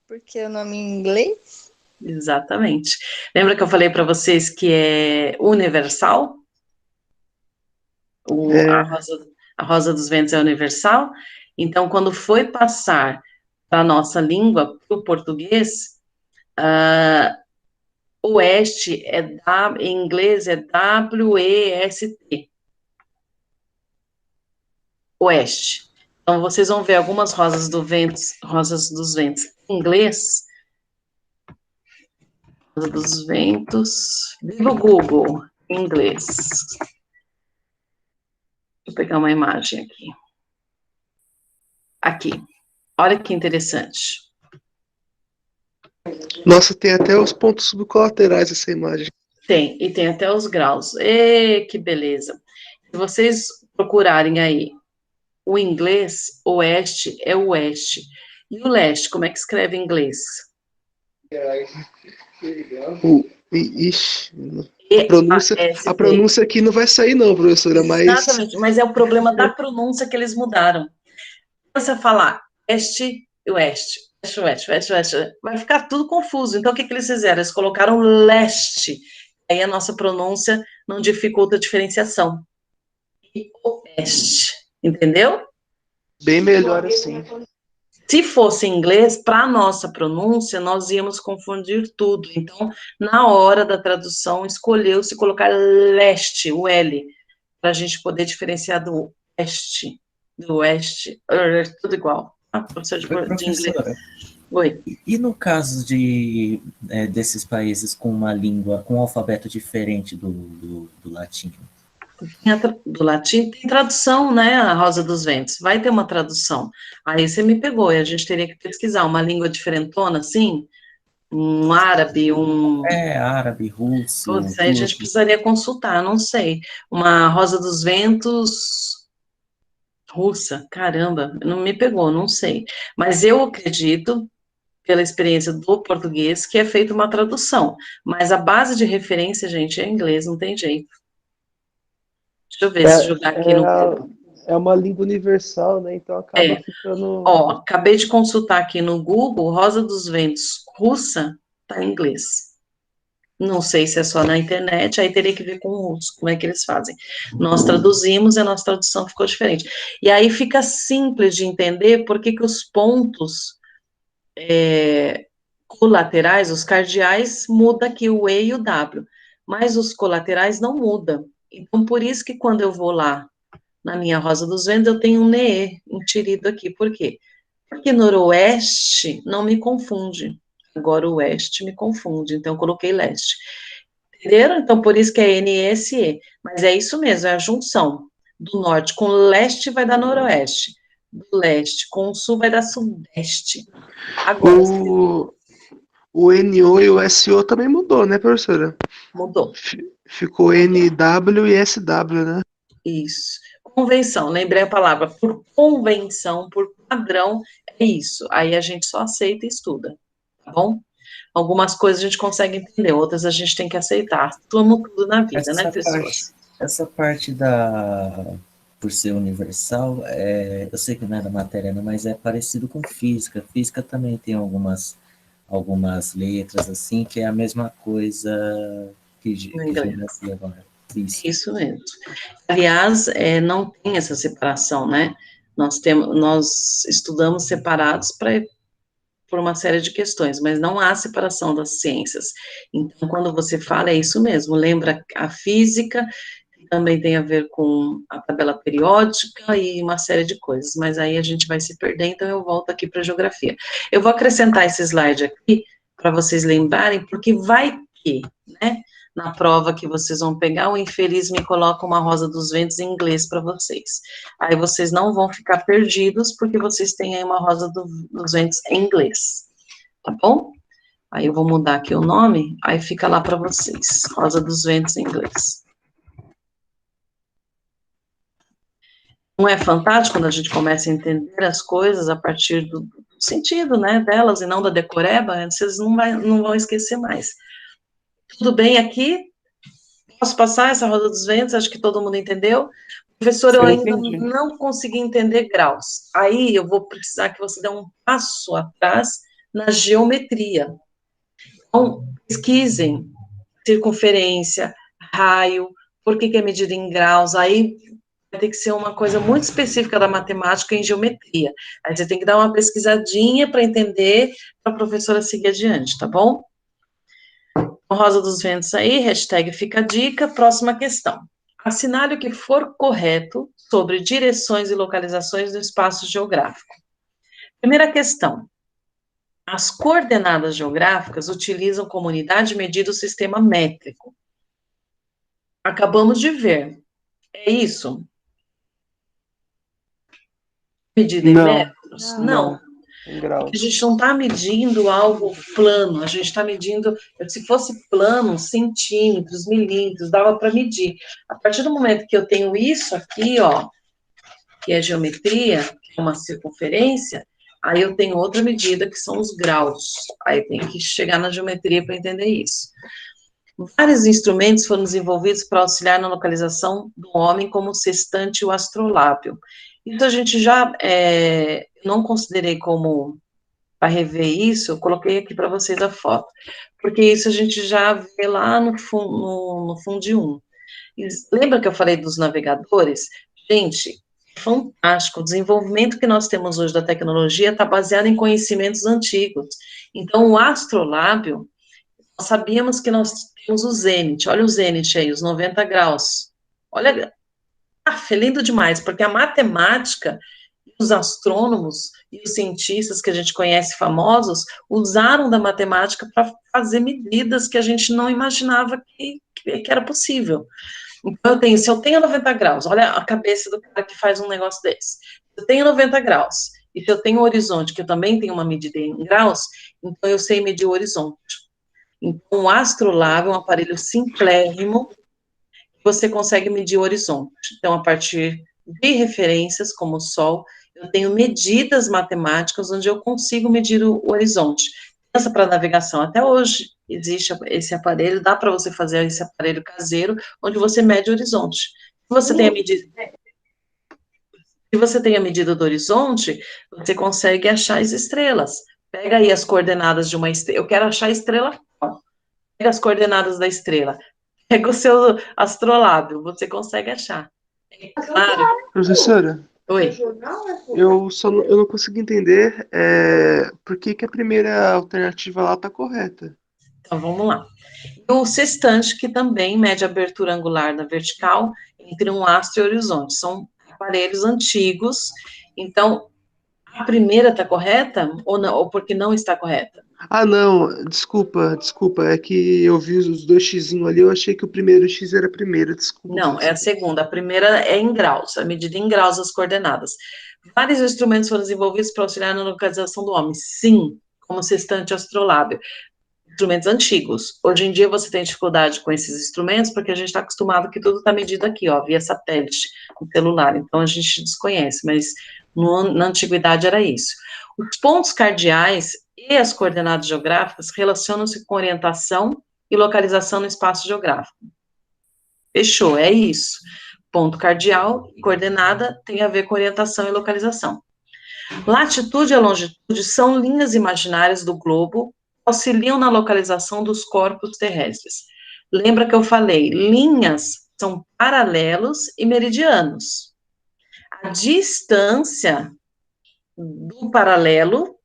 Porque o nome em inglês? Exatamente. Lembra que eu falei para vocês que é universal? É, A rosa dos ventos é universal? Então, quando foi passar para a nossa língua, para o português, oeste em inglês é W-E-S-T. Oeste. Então, vocês vão ver algumas rosas dos ventos em inglês. Rosa dos ventos. Viva o Google, em inglês. Vou pegar uma imagem aqui. Aqui. Olha que interessante. nossa, tem até os pontos subcolaterais essa imagem. Tem, e tem até os graus. E que beleza. Se vocês procurarem aí o inglês, oeste é oeste. E o leste, como é que escreve em inglês? Ixi, EASD. a pronúncia aqui não vai sair não, professora, mas Exatamente, mas é o problema da pronúncia que eles mudaram. Você falar este e oeste, oeste, oeste, oeste, oeste, vai ficar tudo confuso. Então, o que eles fizeram? Eles colocaram leste. Aí a nossa pronúncia não dificulta a diferenciação. E oeste, entendeu? bem melhor assim. Se fosse em inglês, para a nossa pronúncia, nós íamos confundir tudo. Então, na hora da tradução, escolheu-se colocar leste, o L, para a gente poder diferenciar do oeste, tudo igual. Ah, professor de inglês. Professora, Oi. e no caso desses países com uma língua, com um alfabeto diferente do latim? Do latim tem tradução, né, a Rosa dos Ventos, vai ter uma tradução. Aí você me pegou, e a gente teria que pesquisar uma língua diferentona, assim, um árabe, Árabe, russo, Putz, aí a gente turco. precisaria consultar, não sei. Uma Rosa dos Ventos russa, caramba, não me pegou, não sei. Mas eu acredito, pela experiência do português, que é feita uma tradução. Mas a base de referência, gente, é inglês, não tem jeito. Deixa eu ver se jogar aqui no Google. É uma língua universal, né? Então acaba ficando. Ó, acabei de consultar aqui no Google, Rosa dos Ventos russa, tá em inglês. Não sei se é só na internet, aí teria que ver com o russo, como é que eles fazem. Nós traduzimos e a nossa tradução ficou diferente. E aí fica simples de entender por que os pontos colaterais, os cardeais, muda aqui o E e o W, mas os colaterais não mudam. Então, por isso que quando eu vou lá na minha Rosa dos Ventos, eu tenho um NE inserido aqui. Por quê? Porque noroeste não me confunde. Agora o oeste me confunde, então eu coloquei leste. Entenderam? Então, por isso que é NSE. Mas é isso mesmo, é a junção do norte com leste vai dar noroeste. Do leste com o sul vai dar sudeste. Agora, O NO e o SO também mudou, né, professora? mudou. Ficou NW e SW, né? Isso. Convenção, lembrei a palavra. Por convenção, por padrão, é isso. Aí a gente só aceita e estuda, tá bom? Algumas coisas a gente consegue entender, outras a gente tem que aceitar. Como tudo na vida, né, pessoas? Essa parte por ser universal, eu sei que não é da matéria, né, mas é parecido com física. Física também tem algumas letras, assim, que é a mesma coisa que geografia agora. Isso mesmo. Aliás, não tem essa separação, né? Nós estudamos separados por uma série de questões, mas não há separação das ciências. Então, quando você fala, é isso mesmo. Lembra a física, que também tem a ver com a tabela periódica e uma série de coisas, mas aí a gente vai se perder, então eu volto aqui para a geografia. Eu vou acrescentar esse slide aqui, para vocês lembrarem, porque vai que, né? Na prova que vocês vão pegar, o infeliz me coloca uma Rosa dos Ventos em inglês para vocês. Aí vocês não vão ficar perdidos, porque vocês têm aí uma Rosa dos Ventos em inglês, tá bom? Aí eu vou mudar aqui o nome, aí fica lá para vocês, Rosa dos Ventos em inglês. Não é fantástico quando a gente começa a entender as coisas a partir do sentido, né, delas, e não da decoreba, vocês não vão esquecer mais. Tudo bem aqui? Posso passar essa Roda dos Ventos? Acho que todo mundo entendeu. Professor, eu ainda não consegui entender graus. Aí eu vou precisar que você dê um passo atrás na geometria. Então, pesquisem circunferência, raio, por que é medida em graus. Aí vai ter que ser uma coisa muito específica da matemática em geometria. Aí você tem que dar uma pesquisadinha para entender, para a professora seguir adiante, tá bom? Rosa dos Ventos aí, hashtag fica a dica. Próxima questão. Assinale o que for correto sobre direções e localizações no espaço geográfico. Primeira questão. As coordenadas geográficas utilizam como unidade de medida o sistema métrico. Acabamos de ver. É isso? Medida em metros? Não. Porque a gente não está medindo algo plano, a gente está medindo, se fosse plano, centímetros, milímetros, dava para medir. A partir do momento que eu tenho isso aqui, ó, que é geometria, que é uma circunferência, Aí eu tenho outra medida que são os graus. Aí tem que chegar na geometria para entender isso. Vários instrumentos foram desenvolvidos para auxiliar na localização do homem, como o sextante e o astrolábio. Isso a gente já não considerei como para rever isso, eu coloquei aqui para vocês a foto, porque isso a gente já vê lá no Fundi 1. Lembra que eu falei dos navegadores? Gente, fantástico, o desenvolvimento que nós temos hoje da tecnologia está baseado em conhecimentos antigos. Então, o astrolábio, nós sabíamos que nós temos o zênite, olha o zênite aí, os 90 graus. Olha, é lindo demais, porque a matemática, os astrônomos e os cientistas que a gente conhece famosos usaram da matemática para fazer medidas que a gente não imaginava que era possível. Então, se eu tenho 90 graus, olha a cabeça do cara que faz um negócio desse. Se eu tenho 90 graus, e se eu tenho um horizonte, que eu também tenho uma medida em graus, então eu sei medir o horizonte. Então, o astrolábio é um aparelho simplérrimo, que você consegue medir o horizonte. Então, a partir de referências, como o Sol, eu tenho medidas matemáticas onde eu consigo medir o horizonte. Essa para navegação, até hoje existe esse aparelho, dá para você fazer esse aparelho caseiro, onde você mede o horizonte. Se você tem a medida do horizonte, você consegue achar as estrelas. Pega aí as coordenadas de uma estrela. Eu quero achar a estrela. Pega as coordenadas da estrela. Pega o seu astrolábio, você consegue achar. Claro. Professora, Oi. eu não consigo entender por que a primeira alternativa lá está correta. Então, vamos lá. O sextante, que também mede a abertura angular na vertical entre um astro e o horizonte. São aparelhos antigos. Então, a primeira está correta ou não? Ou porque não está correta? Ah, não, desculpa, é que eu vi os dois xizinhos ali, eu achei que o primeiro X era primeiro, desculpa. Não, é a segunda. A primeira é em graus, a medida em graus das coordenadas. Vários instrumentos foram desenvolvidos para auxiliar na localização do homem. Sim, como o sextante e astrolábio. Instrumentos antigos. Hoje em dia você tem dificuldade com esses instrumentos porque a gente está acostumado que tudo está medido aqui, ó, via satélite, no celular. Então a gente desconhece, mas na antiguidade era isso. Os pontos cardeais e as coordenadas geográficas relacionam-se com orientação e localização no espaço geográfico. Fechou, é isso. Ponto cardeal e coordenada tem a ver com orientação e localização. Latitude e longitude são linhas imaginárias do globo, auxiliam na localização dos corpos terrestres. Lembra que eu falei, linhas são paralelos e meridianos. A distância do paralelo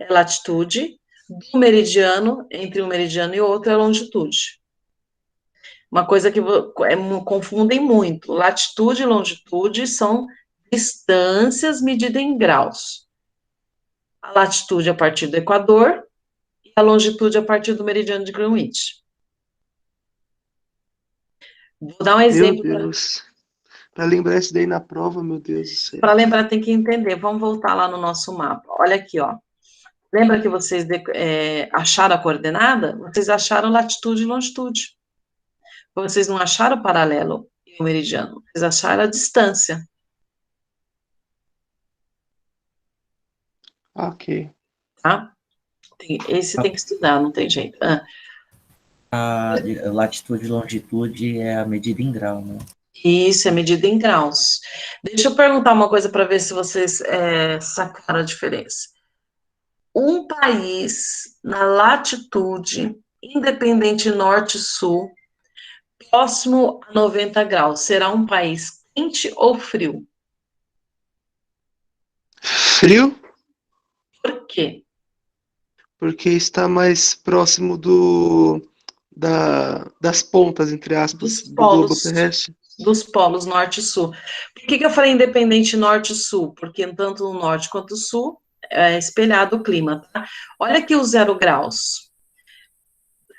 é latitude, do meridiano, entre um meridiano e outro, é longitude. Uma coisa que confundem muito, latitude e longitude são distâncias medidas em graus. A latitude a partir do Equador e a longitude a partir do meridiano de Greenwich. Vou dar um exemplo. Meu Deus. Para lembrar isso daí na prova, meu Deus do céu. Para lembrar, tem que entender. Vamos voltar lá no nosso mapa. Olha aqui, ó. Lembra que vocês acharam a coordenada? Vocês acharam latitude e longitude. Vocês não acharam o paralelo e o meridiano. Vocês acharam a distância. Ok. Tá? Esse tem que estudar, não tem jeito. A latitude e longitude é a medida em grau, né? Isso, é medida em graus. Deixa eu perguntar uma coisa para ver se vocês sacaram a diferença. Um país na latitude, independente norte-sul, próximo a 90 graus, será um país quente ou frio? Frio? Por quê? Porque está mais próximo das pontas, entre aspas, do globo terrestre. Dos polos norte e sul. Por que eu falei independente norte e sul? Porque tanto no norte quanto no sul é espelhado o clima, tá? Olha aqui os 0 graus.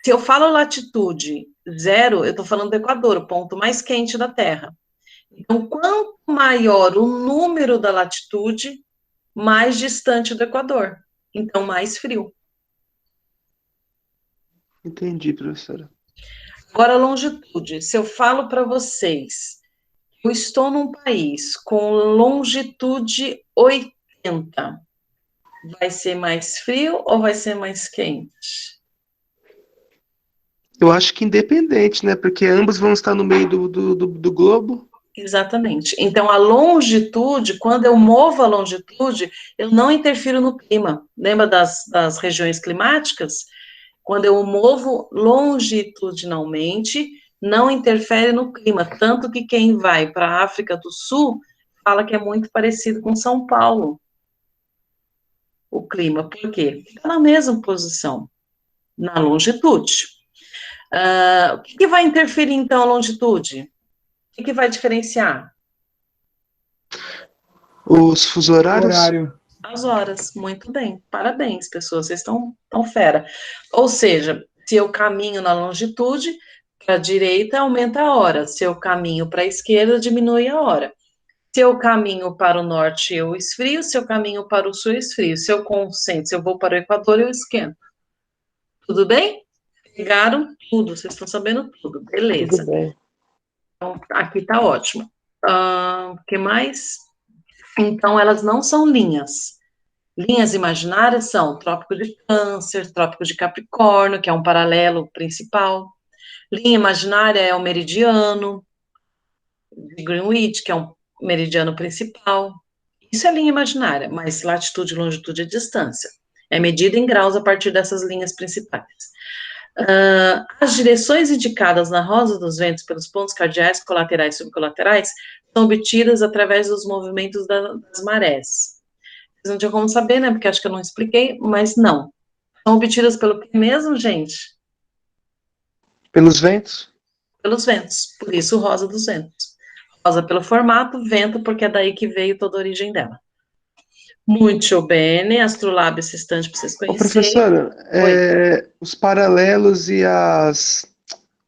Se eu falo latitude 0, eu estou falando do Equador, o ponto mais quente da Terra. Então, quanto maior o número da latitude, mais distante do Equador. Então, mais frio. Entendi, professora. Agora, a longitude. Se eu falo para vocês, eu estou num país com longitude 80. Vai ser mais frio ou vai ser mais quente? Eu acho que independente, né? Porque ambos vão estar no meio do globo. Exatamente. Então, a longitude, quando eu movo a longitude, eu não interfiro no clima. Lembra das regiões climáticas? Quando eu movo longitudinalmente, não interfere no clima. Tanto que quem vai para a África do Sul fala que é muito parecido com São Paulo, o clima. Por quê? Fica na mesma posição, na longitude. O que vai interferir, então, a longitude? O que vai diferenciar? Os fuso horários. Horário. As horas. Muito bem. Parabéns, pessoas. Vocês estão tão fera. Ou seja, se eu caminho na longitude, para a direita, aumenta a hora. Se eu caminho para a esquerda, diminui a hora. Se eu caminho para o norte, eu esfrio. Se eu caminho para o sul, eu esfrio. Se eu concentro, se eu vou para o Equador, eu esquento. Tudo bem? Pegaram tudo. Vocês estão sabendo tudo. Beleza. Tudo bem. Então, aqui está ótimo. O que mais? Então, elas não são linhas. Linhas imaginárias são Trópico de Câncer, Trópico de Capricórnio, que é um paralelo principal. Linha imaginária é o meridiano de Greenwich, que é um meridiano principal. Isso é linha imaginária, mas latitude e longitude é distância. É medida em graus a partir dessas linhas principais. As direções indicadas na rosa dos ventos pelos pontos cardeais, colaterais e subcolaterais são obtidas através dos movimentos das marés. Vocês não tinham como saber, né? Porque acho que eu não expliquei, mas não. São obtidas pelo que mesmo, gente? Pelos ventos? Pelos ventos. Por isso, rosa dos ventos. Rosa pelo formato, vento, porque é daí que veio toda a origem dela. Muito bem, Astrolab esse instante para vocês Ô, conhecerem. professora, os paralelos e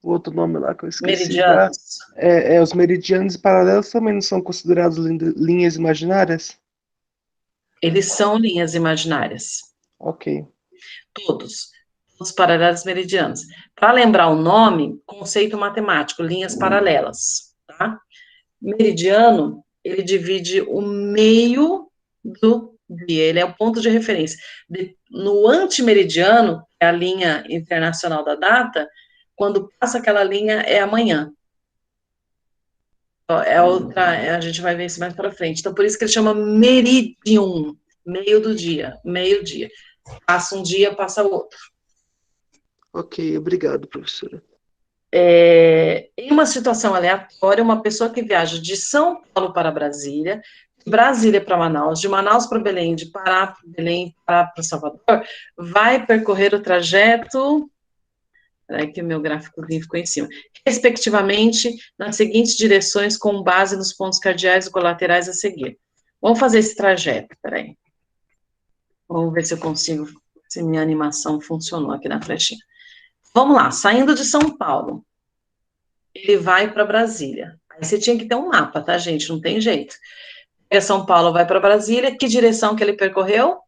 o outro nome lá que eu esqueci. Meridianos. Os meridianos e paralelos também não são considerados linhas imaginárias? Eles são linhas imaginárias. Ok. Todos. Os paralelos meridianos. Para lembrar o nome, conceito matemático, linhas paralelas, tá? Meridiano, ele divide o meio do dia, ele é o ponto de referência. No antimeridiano, que é a linha internacional da data, quando passa aquela linha, é amanhã. É outra, a gente vai ver isso mais para frente. Então, por isso que ele chama meridium, meio do dia, meio-dia. Passa um dia, passa outro. Ok, obrigado, professora. Em uma situação aleatória, uma pessoa que viaja de São Paulo para Brasília, de Brasília para Manaus, de Manaus para Belém, de Pará para Belém, Pará para Salvador, vai percorrer o trajeto. Peraí que o meu gráficozinho ficou em cima. Respectivamente, nas seguintes direções, com base nos pontos cardeais e colaterais a seguir. Vamos fazer esse trajeto, peraí. Vamos ver se eu consigo, se minha animação funcionou aqui na flechinha. Vamos lá, saindo de São Paulo, ele vai para Brasília. Aí você tinha que ter um mapa, tá, gente? Não tem jeito. Pega São Paulo, vai para Brasília. Que direção que ele percorreu?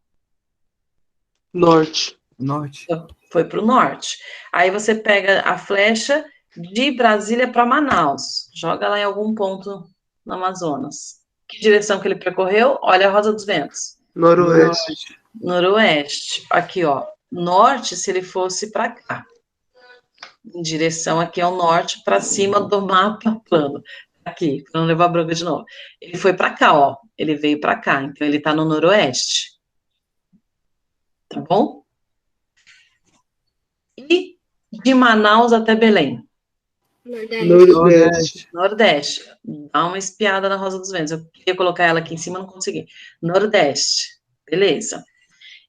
Norte. Norte. Foi para o norte. Aí você pega a flecha de Brasília para Manaus. Joga lá em algum ponto no Amazonas. Que direção que ele percorreu? Olha a Rosa dos Ventos. Noroeste. Noroeste. Aqui, ó. Norte, se ele fosse para cá. Em direção aqui ao norte, para cima do mapa plano. Aqui, para não levar bronca de novo. Ele foi para cá, ó. Ele veio para cá, então ele está no noroeste. Tá bom? E de Manaus até Belém. Nordeste. Nordeste. Dá uma espiada na Rosa dos Ventos. Eu queria colocar ela aqui em cima, não consegui. Nordeste. Beleza.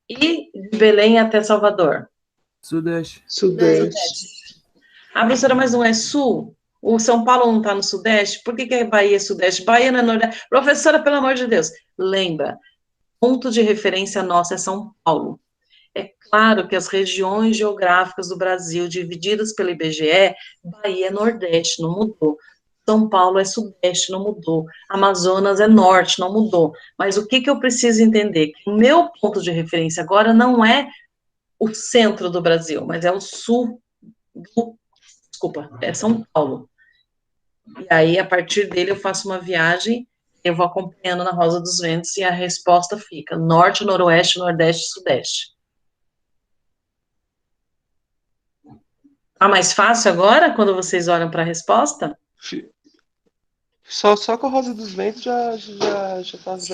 E de Belém até Salvador. Sudeste. Sudeste. Ah, professora, mas não é sul? O São Paulo não está no Sudeste? Por que é Bahia é Sudeste? Bahia não é Nordeste? Professora, pelo amor de Deus, lembra, ponto de referência nosso é São Paulo. É claro que as regiões geográficas do Brasil, divididas pelo IBGE, Bahia é Nordeste, não mudou. São Paulo é Sudeste, não mudou. Amazonas é Norte, não mudou. Mas o que eu preciso entender? Que o meu ponto de referência agora não é o centro do Brasil, mas é o sul é São Paulo. E aí, a partir dele, eu faço uma viagem, eu vou acompanhando na Rosa dos Ventos e a resposta fica norte, noroeste, nordeste e sudeste. Tá mais fácil agora, quando vocês olham para a resposta? Só com a Rosa dos Ventos já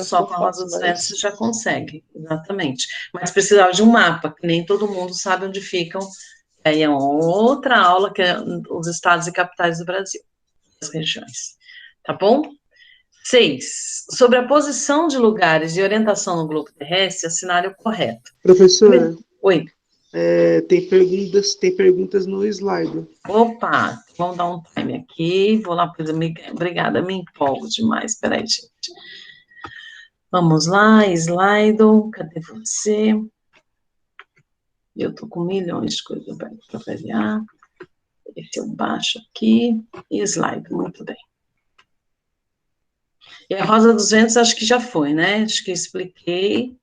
Só ficou com a Rosa fácil, dos Ventos mas... você já consegue, exatamente. Mas precisava de um mapa, que nem todo mundo sabe onde ficam. Aí é outra aula, que é os estados e capitais do Brasil, as regiões. Tá bom? 6. Sobre a posição de lugares e orientação no globo terrestre, assinale o correto. Professora, Oi. tem perguntas no slide. Opa, vamos dar um time aqui. Vou lá, obrigada, me empolgo demais. Peraí, gente. Vamos lá, Slido, cadê você? Eu tô com milhões de coisas para avaliar. Esse eu baixo aqui. E Slido, muito bem. E a Rosa dos Ventos, acho que já foi, né? Acho que expliquei.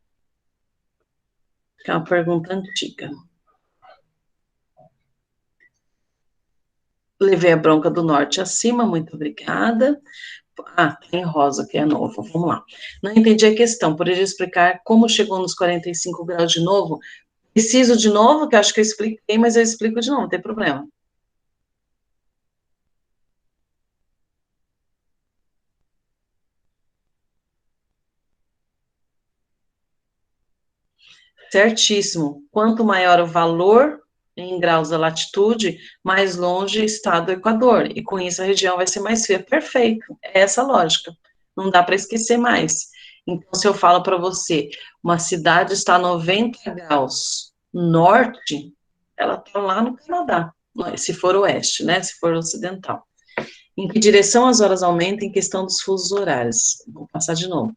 Que é uma pergunta antiga. Levei a bronca do norte acima, muito obrigada. Ah, tem rosa, que é novo, vamos lá. Não entendi a questão, poderia explicar como chegou nos 45 graus de novo? Preciso de novo, que eu acho que eu expliquei, mas eu explico de novo, não tem problema. Certíssimo. Quanto maior o valor em graus da latitude, mais longe está do Equador, e com isso a região vai ser mais fria. Perfeito, é essa a lógica. Não dá para esquecer mais. Então, se eu falo para você, uma cidade está a 90 graus norte, ela está lá no Canadá, se for oeste, né? Se for ocidental. Em que direção as horas aumentam em questão dos fusos horários? Vou passar de novo.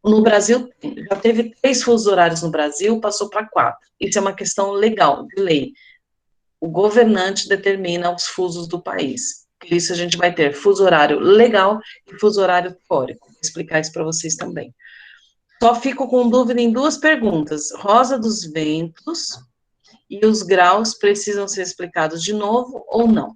No Brasil, já teve 3 fusos horários no Brasil, passou para 4. Isso é uma questão legal, de lei. O governante determina os fusos do país. Por isso a gente vai ter fuso horário legal e fuso horário teórico. Vou explicar isso para vocês também. Só fico com dúvida em 2 perguntas. Rosa dos Ventos e os graus precisam ser explicados de novo ou não?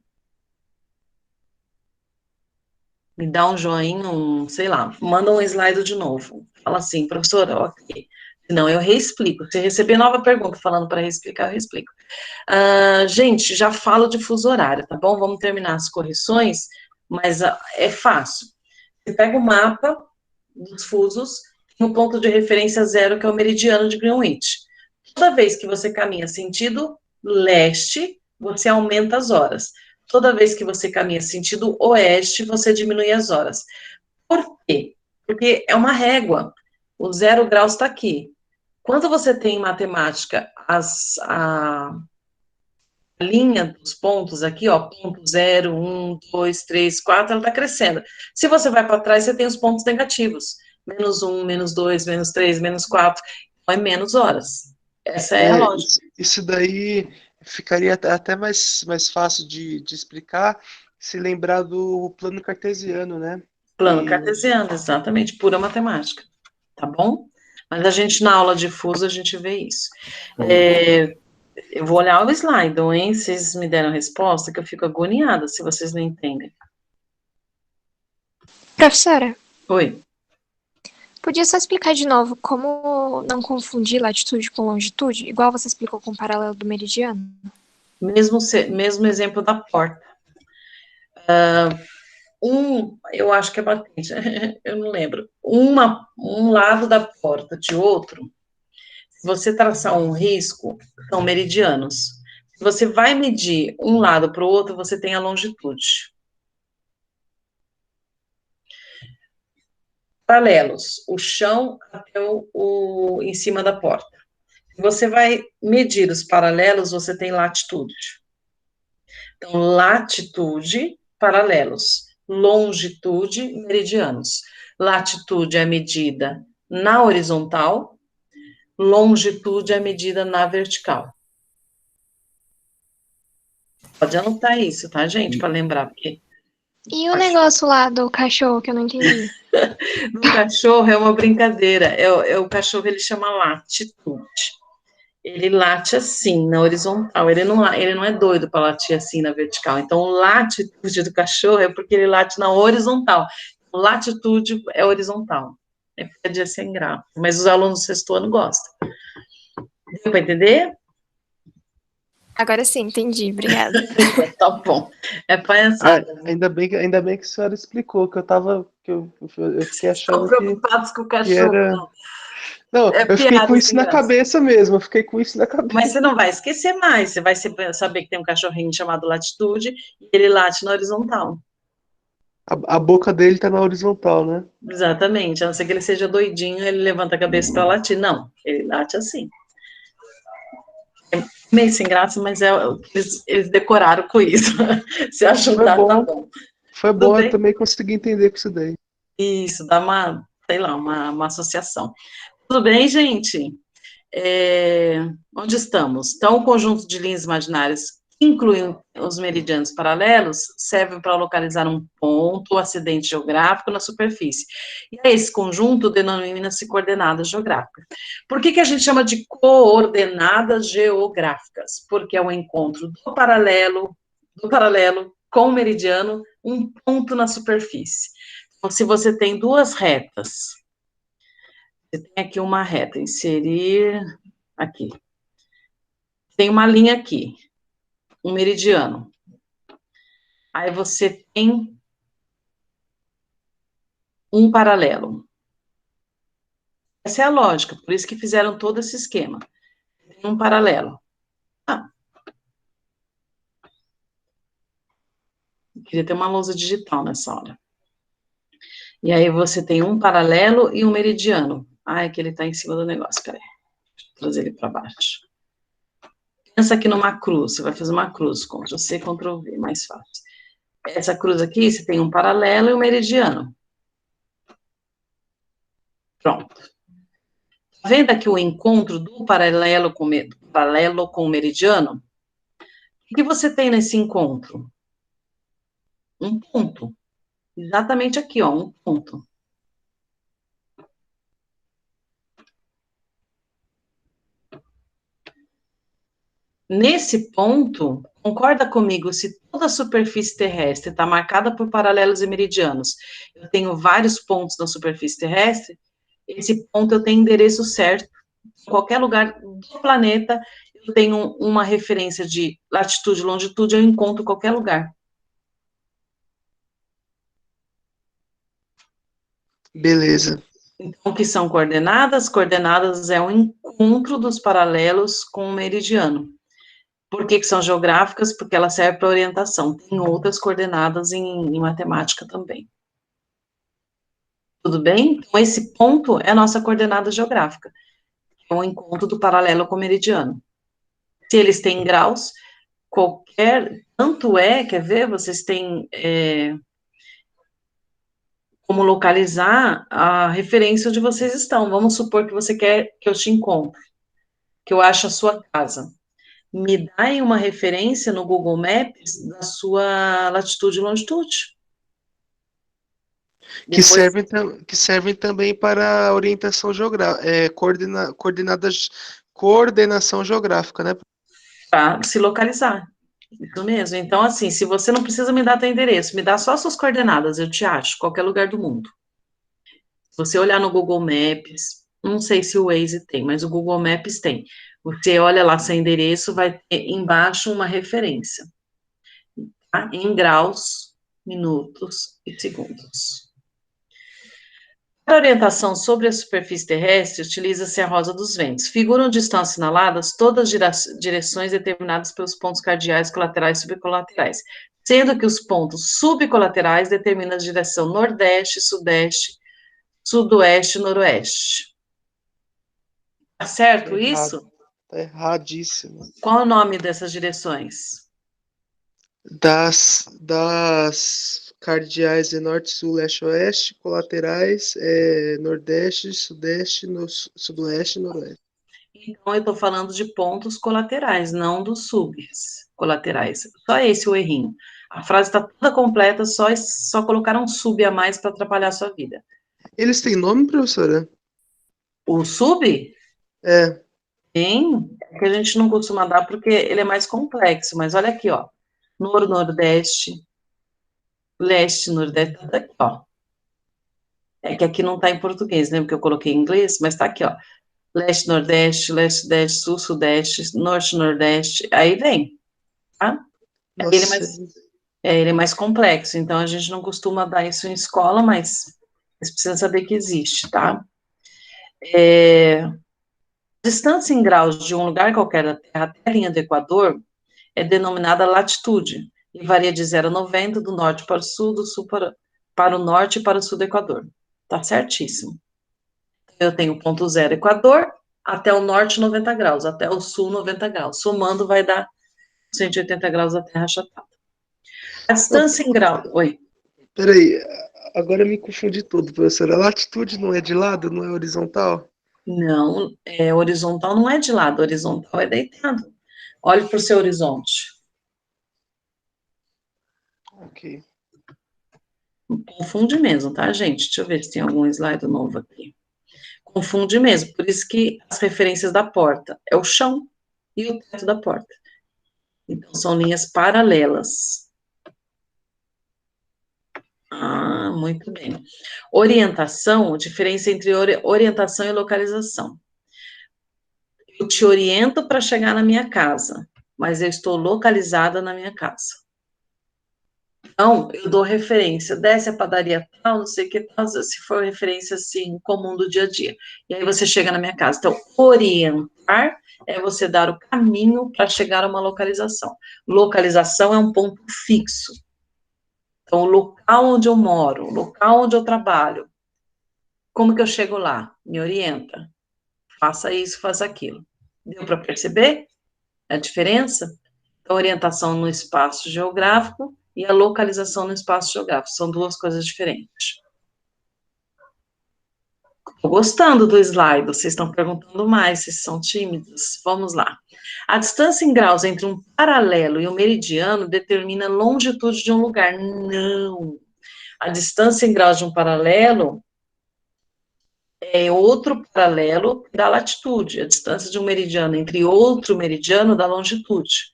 Me dá um joinha, sei lá, manda um slide de novo. Fala assim, professora, ok. Senão eu reexplico. Se receber nova pergunta falando para reexplicar, eu reexplico. Gente, já falo de fuso horário, tá bom? Vamos terminar as correções, mas é fácil. Você pega o mapa dos fusos, tem um ponto de referência zero, que é o meridiano de Greenwich. Toda vez que você caminha sentido leste, você aumenta as horas. Toda vez que você caminha sentido oeste, você diminui as horas. Por quê? Porque é uma régua. O 0 graus está aqui. Quando você tem em matemática a linha dos pontos aqui, ó, ponto 0, 1, 2, 3, 4, ela está crescendo. Se você vai para trás, você tem os pontos negativos. Menos 1, menos 2, menos 3, menos 4. Então, é menos horas. Essa é a lógica. Isso daí ficaria até mais fácil de explicar se lembrar do plano cartesiano, né? Plano cartesiano, exatamente, pura matemática. Tá bom? Mas a gente, na aula de fuso, a gente vê isso. Eu vou olhar o slide, hein? Vocês me deram a resposta, que eu fico agoniada se vocês não entendem. Professora, Oi. podia só explicar de novo como não confundir latitude com longitude, igual você explicou com o paralelo do meridiano? Mesmo exemplo da porta. Eu acho que é batente, eu não lembro. Um lado da porta de outro, se você traçar um risco, são meridianos. Se você vai medir um lado para o outro, você tem a longitude. Paralelos, o chão até em cima da porta. Se você vai medir os paralelos, você tem latitude. Então, latitude, paralelos. Longitude, meridianos. Latitude é medida na horizontal, longitude é medida na vertical. Pode anotar isso, tá, gente? Para lembrar, porque E o negócio lá do cachorro, que eu não entendi? no cachorro é uma brincadeira. O cachorro, ele chama latitude. Ele late assim, na horizontal. Ele não é doido para latir assim na vertical. Então, latitude do cachorro é porque ele late na horizontal. latitude é horizontal. É porque é sem gráfico. Mas os alunos do sexto ano gostam. Deu para entender? Agora sim, entendi. Obrigada. Tá bom. É Ah, palhaçada. ainda bem que a senhora explicou, eu fiquei Estão achando preocupados com o que cachorro. era. Não. Não, É eu fiquei com piada isso sem na graça. cabeça mesmo, eu fiquei com isso na Mas cabeça. você não vai esquecer mais. Você vai saber que tem um cachorrinho chamado latitude e ele late na horizontal. A boca dele tá na horizontal, né? Exatamente. A não ser que ele seja doidinho, ele levanta a cabeça para latir. Não, ele late assim. É meio sem graça, mas eles decoraram com isso. Se Foi ajudar, tá bom, bom. foi Tudo bom, eu bem? também consegui entender com isso daí. Isso, dá uma, sei lá, uma associação. Tudo bem, gente? Onde estamos? Então, o conjunto de linhas imaginárias que incluem os meridianos paralelos serve para localizar um ponto, acidente geográfico na superfície. E esse conjunto denomina-se coordenadas geográficas. Por que a gente chama de coordenadas geográficas? Porque é o encontro do paralelo com o meridiano, um ponto na superfície. Então, se você tem duas retas, você tem aqui uma reta, inserir aqui. Tem uma linha aqui, um meridiano. Aí você tem um paralelo. Essa é a lógica, por isso que fizeram todo esse esquema. Tem um paralelo. Eu queria ter uma lousa digital nessa hora. E aí você tem um paralelo e um meridiano. Ah, é que ele está em cima do negócio, peraí. Deixa eu trazer ele para baixo. Pensa aqui numa cruz, você vai fazer uma cruz, Ctrl+C, Ctrl+V, mais fácil. Essa cruz aqui, você tem um paralelo e um meridiano. Pronto. Tá vendo aqui o encontro do paralelo com o meridiano? O que você tem nesse encontro? Um ponto. Exatamente aqui, ó, um ponto. Nesse ponto, concorda comigo, se toda a superfície terrestre está marcada por paralelos e meridianos, eu tenho vários pontos na superfície terrestre, esse ponto eu tenho endereço certo. Em qualquer lugar do planeta, eu tenho uma referência de latitude e longitude, eu encontro em qualquer lugar. Beleza. Então, o que são coordenadas? Coordenadas é o encontro dos paralelos com o meridiano. Por que são geográficas? Porque ela serve para orientação. Tem outras coordenadas em matemática também. Tudo bem? Então, esse ponto é a nossa coordenada geográfica. É o encontro do paralelo com o meridiano. Se eles têm graus, tanto é, quer ver, vocês têm como localizar a referência onde vocês estão. Vamos supor que você quer que eu te encontre, que eu ache a sua casa. Me dá aí uma referência no Google Maps da sua latitude e longitude. Que Depois, servem também para orientação geográfica, coordenação geográfica, né? para se localizar. Isso mesmo. Então, assim, se você não precisa me dar teu endereço, me dá só suas coordenadas, eu te acho, qualquer lugar do mundo. Se você olhar no Google Maps, não sei se o Waze tem, mas o Google Maps tem. Você olha lá seu endereço, vai ter embaixo uma referência, tá? Em graus, minutos e segundos. Para orientação sobre a superfície terrestre, utiliza-se a rosa dos ventos. Figura onde estão assinaladas todas as direções determinadas pelos pontos cardeais, colaterais e subcolaterais, sendo que os pontos subcolaterais determinam a direção nordeste, sudeste, sudoeste e noroeste. Tá certo isso? Tá erradíssimo. Qual é o nome dessas direções? Das cardeais é norte, sul, leste, oeste, colaterais é nordeste, sudeste, sudoeste e noroeste. Então, eu estou falando de pontos colaterais, não dos subs colaterais. Só esse o errinho. A frase está toda completa, só colocaram um sub a mais para atrapalhar a sua vida. Eles têm nome, professora? O sub É. tem, que a gente não costuma dar porque ele é mais complexo, mas olha aqui, ó. Nordeste, leste, nordeste, tá aqui, ó. É que aqui não está em português, lembra que eu coloquei em inglês? Mas está aqui, ó. Leste, Nordeste, Leste, Sudeste, Sul, Sudeste, Norte, Nordeste, aí vem, tá? Ele é Nossa, mais, ele é mais complexo, então a gente não costuma dar isso em escola, mas você precisa saber que existe, tá? Distância em graus de um lugar qualquer da Terra até a linha do Equador é denominada latitude, e varia de 0 a 90, do norte para o sul, do sul para o norte e para o sul do Equador. Tá certíssimo. Eu tenho ponto zero Equador, até o norte 90 graus, até o sul 90 graus. Somando vai dar 180 graus da Terra achatada. A distância em graus... Oi. peraí, agora eu me confundi todo, professora. A latitude não é de lado, não é horizontal? Não, horizontal não é de lado, horizontal é deitado. Olhe para o seu horizonte. Ok. Confunde mesmo, tá, gente? Deixa eu ver se tem algum slide novo aqui. Confunde mesmo, por isso que as referências da porta é o chão e o teto da porta. Então, são linhas paralelas. Ah, muito bem. Orientação, diferença entre orientação e localização. Eu te oriento para chegar na minha casa, mas eu estou localizada na minha casa. Então, eu dou referência, desce a padaria tal, não sei o que tal, se for referência, assim, comum do dia a dia. E aí você chega na minha casa. Então, orientar é você dar o caminho para chegar a uma localização. Localização é um ponto fixo. Então, o local onde eu moro, o local onde eu trabalho, como que eu chego lá? Me orienta. Faça isso, faça aquilo. Deu para perceber a diferença? A orientação no espaço geográfico e a localização no espaço geográfico. São duas coisas diferentes. Estou gostando do slide, vocês estão perguntando mais, vocês são tímidos. Vamos lá. A distância em graus entre um paralelo e um meridiano determina a longitude de um lugar. Não. A distância em graus de um paralelo é outro paralelo da latitude. A distância de um meridiano entre outro meridiano da longitude.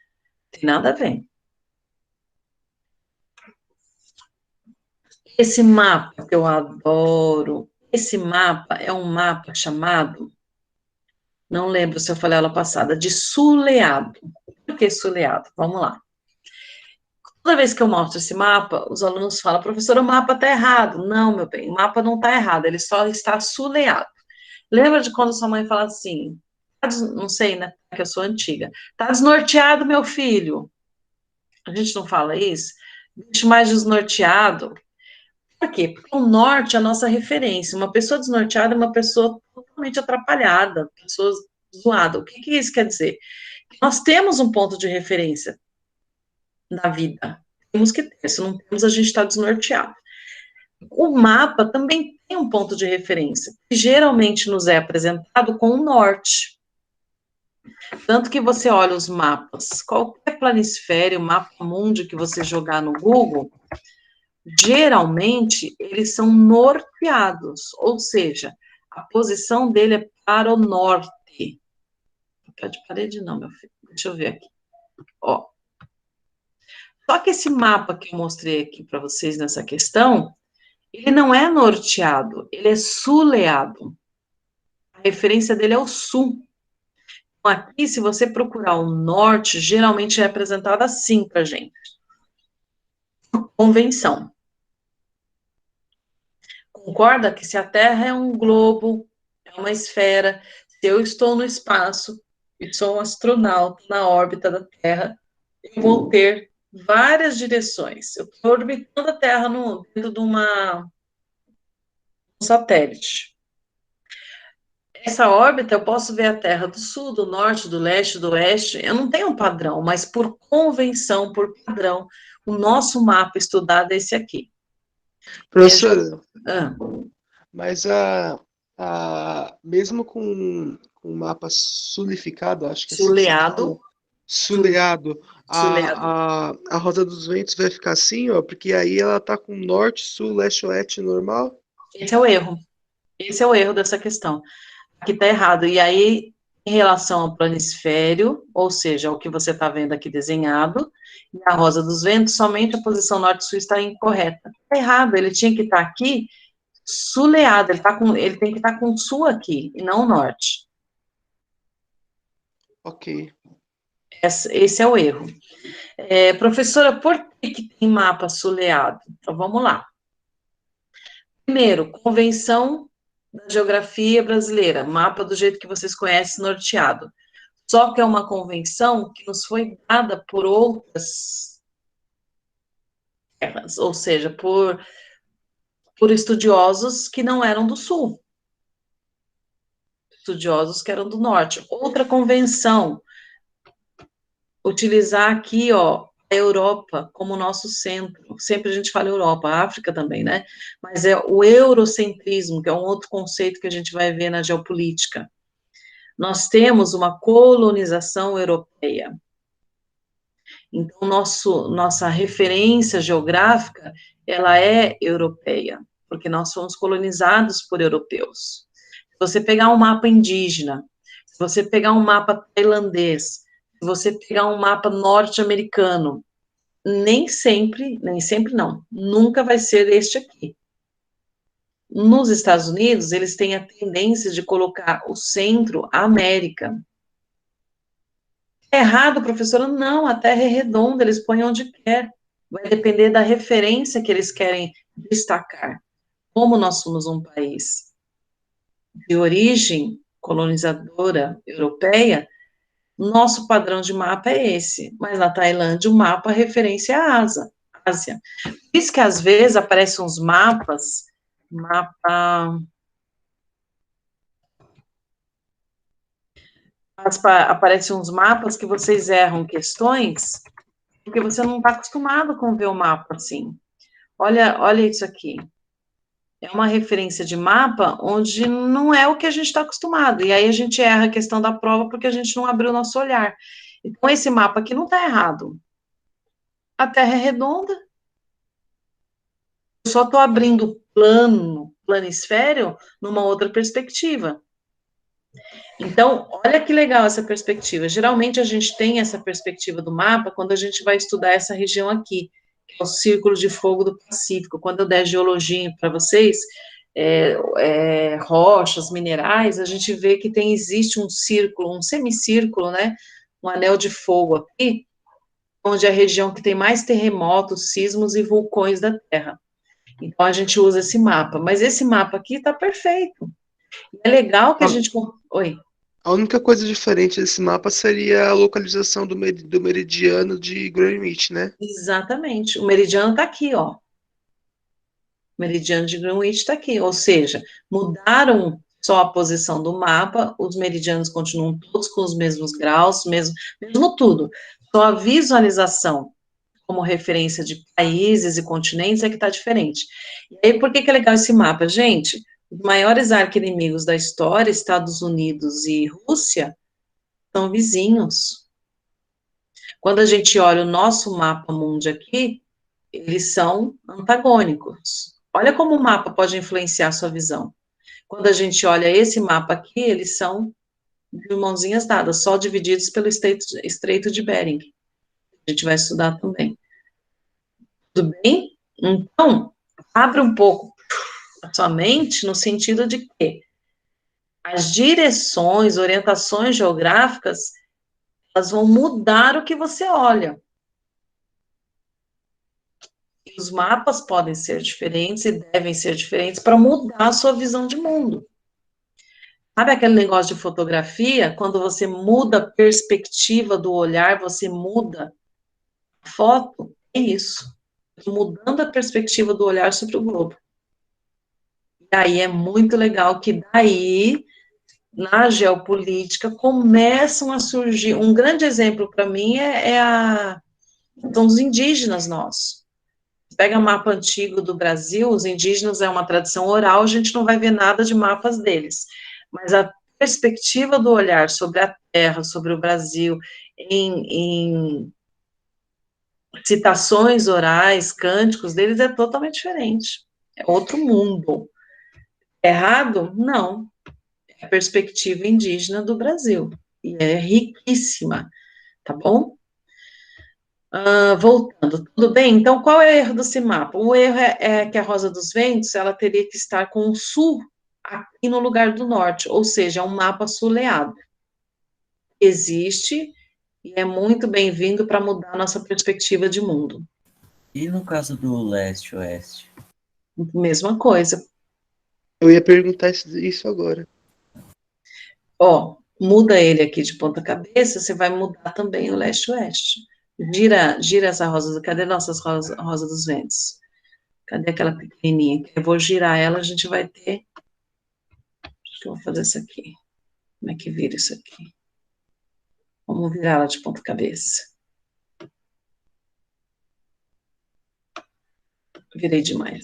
Tem nada a ver. Esse mapa que eu adoro, esse mapa é um mapa chamado, não lembro se eu falei aula passada, de soleado. Por que soleado? Vamos lá. Toda vez que eu mostro esse mapa, os alunos falam, professor, o mapa está errado. Não, meu bem, o mapa não está errado, ele só está soleado. Lembra de quando sua mãe fala assim, não sei, né, que eu sou antiga, está desnorteado, meu filho. A gente não fala isso? Deixa mais desnorteado. Por quê? Porque o norte é a nossa referência. Uma pessoa desnorteada é uma pessoa totalmente atrapalhada, pessoa zoada. O que que isso quer dizer? Nós temos um ponto de referência na vida. Temos que ter. Se não temos, a gente está desnorteado. O mapa também tem um ponto de referência, que geralmente nos é apresentado com o norte. Tanto que você olha os mapas, qualquer planisfério, mapa mundi que você jogar no Google, geralmente, eles são norteados, ou seja, a posição dele é para o norte. Papel de parede não, meu filho. Deixa eu ver aqui. Ó. Só que esse mapa que eu mostrei aqui para vocês nessa questão, ele não é norteado, ele é suleado. A referência dele é o sul. Então, aqui, se você procurar o norte, geralmente é apresentado assim para gente. Convenção. Concorda que se a Terra é um globo, é uma esfera, se eu estou no espaço e sou um astronauta na órbita da Terra, eu vou ter várias direções. Eu estou orbitando a Terra dentro de um satélite. Essa órbita, eu posso ver a Terra do sul, do norte, do leste, do oeste. Eu não tenho um padrão, mas por convenção, por padrão, o nosso mapa estudado é esse aqui. Professora, Ah, mas mesmo com o mapa sulificado, acho que é assim que se soleado, fala, soleado, soleado. a Rosa dos Ventos vai ficar assim, ó, porque aí ela tá com norte, sul, leste, oeste normal. Esse é o erro. Esse é o erro dessa questão. Aqui está errado. E aí, em relação ao planisfério, ou seja, o que você está vendo aqui desenhado, e a Rosa dos Ventos, somente a posição norte-sul está incorreta. Está errado, ele tinha que estar aqui suleado, ele tem que estar com sul aqui, e não norte. Ok. Esse é o erro. Professora, por que tem mapa suleado? Então, vamos lá. Primeiro, Convenção da Geografia Brasileira, mapa do jeito que vocês conhecem, norteado. Só que é uma convenção que nos foi dada por outras terras, ou seja, por estudiosos que não eram do sul, estudiosos que eram do norte. Outra convenção, utilizar aqui, ó, a Europa como nosso centro. Sempre a gente fala Europa, a África também, né? Mas é o eurocentrismo, que é um outro conceito que a gente vai ver na geopolítica. Nós temos uma colonização europeia. Então, nossa referência geográfica, ela é europeia, porque nós fomos colonizados por europeus. Se você pegar um mapa indígena, se você pegar um mapa tailandês, se você pegar um mapa norte-americano, nem sempre não, nunca vai ser este aqui. Nos Estados Unidos, eles têm a tendência de colocar o centro, a América. É errado, professora? Não, a Terra é redonda, eles põem onde quer. Vai depender da referência que eles querem destacar. Como nós somos um país de origem colonizadora europeia, nosso padrão de mapa é esse. Mas na Tailândia, o mapa é referência à Ásia. Por isso que às vezes aparecem uns mapas, aparecem uns mapas que vocês erram questões, porque você não está acostumado com ver o mapa assim. Olha isso aqui. É uma referência de mapa onde não é o que a gente está acostumado. E aí a gente erra a questão da prova porque a gente não abriu o nosso olhar. Então, esse mapa aqui não está errado. A Terra é redonda. Eu só estou abrindo planisfério, numa outra perspectiva. Então, olha que legal essa perspectiva. Geralmente a gente tem essa perspectiva do mapa quando a gente vai estudar essa região aqui, que é o Círculo de Fogo do Pacífico. Quando eu der geologia para vocês, rochas, minerais, a gente vê que existe um círculo, um semicírculo, né? Um anel de fogo aqui, onde é a região que tem mais terremotos, sismos e vulcões da Terra. Então a gente usa esse mapa. Mas esse mapa aqui está perfeito. É legal que a gente... Oi. A única coisa diferente desse mapa seria a localização do meridiano de Greenwich, né? Exatamente. O meridiano está aqui, ó. O meridiano de Greenwich está aqui. Ou seja, mudaram só a posição do mapa, os meridianos continuam todos com os mesmos graus, mesmo tudo. Só a visualização como referência de países e continentes é que está diferente. E aí, por que é legal esse mapa? Gente, os maiores arqui-inimigos da história, Estados Unidos e Rússia, são vizinhos. Quando a gente olha o nosso mapa mundi aqui, eles são antagônicos. Olha como o mapa pode influenciar a sua visão. Quando a gente olha esse mapa aqui, eles são de mãozinhas dadas, só divididos pelo Estreito de Bering. A gente vai estudar também. Tudo bem? Então, abre um pouco a sua mente no sentido de que as direções, orientações geográficas, elas vão mudar o que você olha. E os mapas podem ser diferentes e devem ser diferentes para mudar a sua visão de mundo. Sabe aquele negócio de fotografia? Quando você muda a perspectiva do olhar, você muda a foto? É isso. Mudando a perspectiva do olhar sobre o globo. E aí é muito legal que daí, na geopolítica, começam a surgir. Um grande exemplo para mim são os indígenas nossos. Pega mapa antigo do Brasil, os indígenas é uma tradição oral, a gente não vai ver nada de mapas deles. Mas a perspectiva do olhar sobre a terra, sobre o Brasil, em citações orais, cânticos deles, é totalmente diferente. É outro mundo. Errado? Não. É a perspectiva indígena do Brasil. E é riquíssima, tá bom? Voltando, tudo bem? Então, qual é o erro desse mapa? O erro é que a Rosa dos Ventos, ela teria que estar com o sul aqui no lugar do norte, ou seja, é um mapa soleado. Existe e é muito bem-vindo para mudar a nossa perspectiva de mundo. E no caso do leste-oeste? Mesma coisa. Eu ia perguntar isso agora. Ó, muda ele aqui de ponta cabeça, você vai mudar também o leste-oeste. Gira essa rosa, cadê nossas rosa dos ventos? Cadê aquela pequenininha? Eu vou girar ela, a gente vai ter... Acho que eu vou fazer isso aqui. Como é que vira isso aqui? Vamos virar ela de ponta cabeça. Virei demais.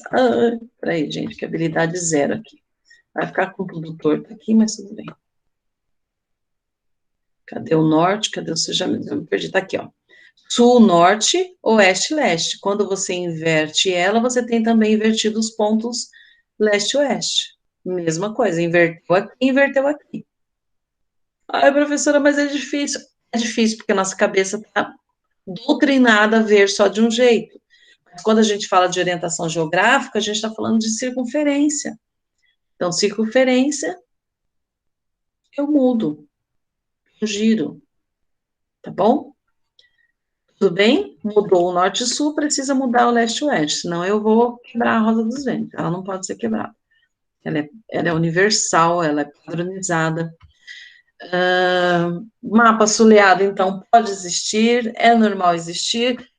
Peraí, gente, que habilidade zero aqui. Vai ficar com tudo torto aqui, mas tudo bem. Cadê o norte? Cadê o sul? Já me perdi. Tá aqui, ó. Sul, norte, oeste, leste. Quando você inverte ela, você tem também invertido os pontos leste, oeste. Mesma coisa, inverteu aqui, inverteu aqui. Ai, professora, mas é difícil. É difícil porque a nossa cabeça está doutrinada a ver só de um jeito. Mas quando a gente fala de orientação geográfica, a gente está falando de circunferência. Então, circunferência, eu mudo, eu giro. Tá bom? Tudo bem? Mudou o norte e sul, precisa mudar o leste e oeste, senão eu vou quebrar a roda dos ventos. Ela não pode ser quebrada. Ela é universal, ela é padronizada. Mapa soleado, então, pode existir, é normal existir.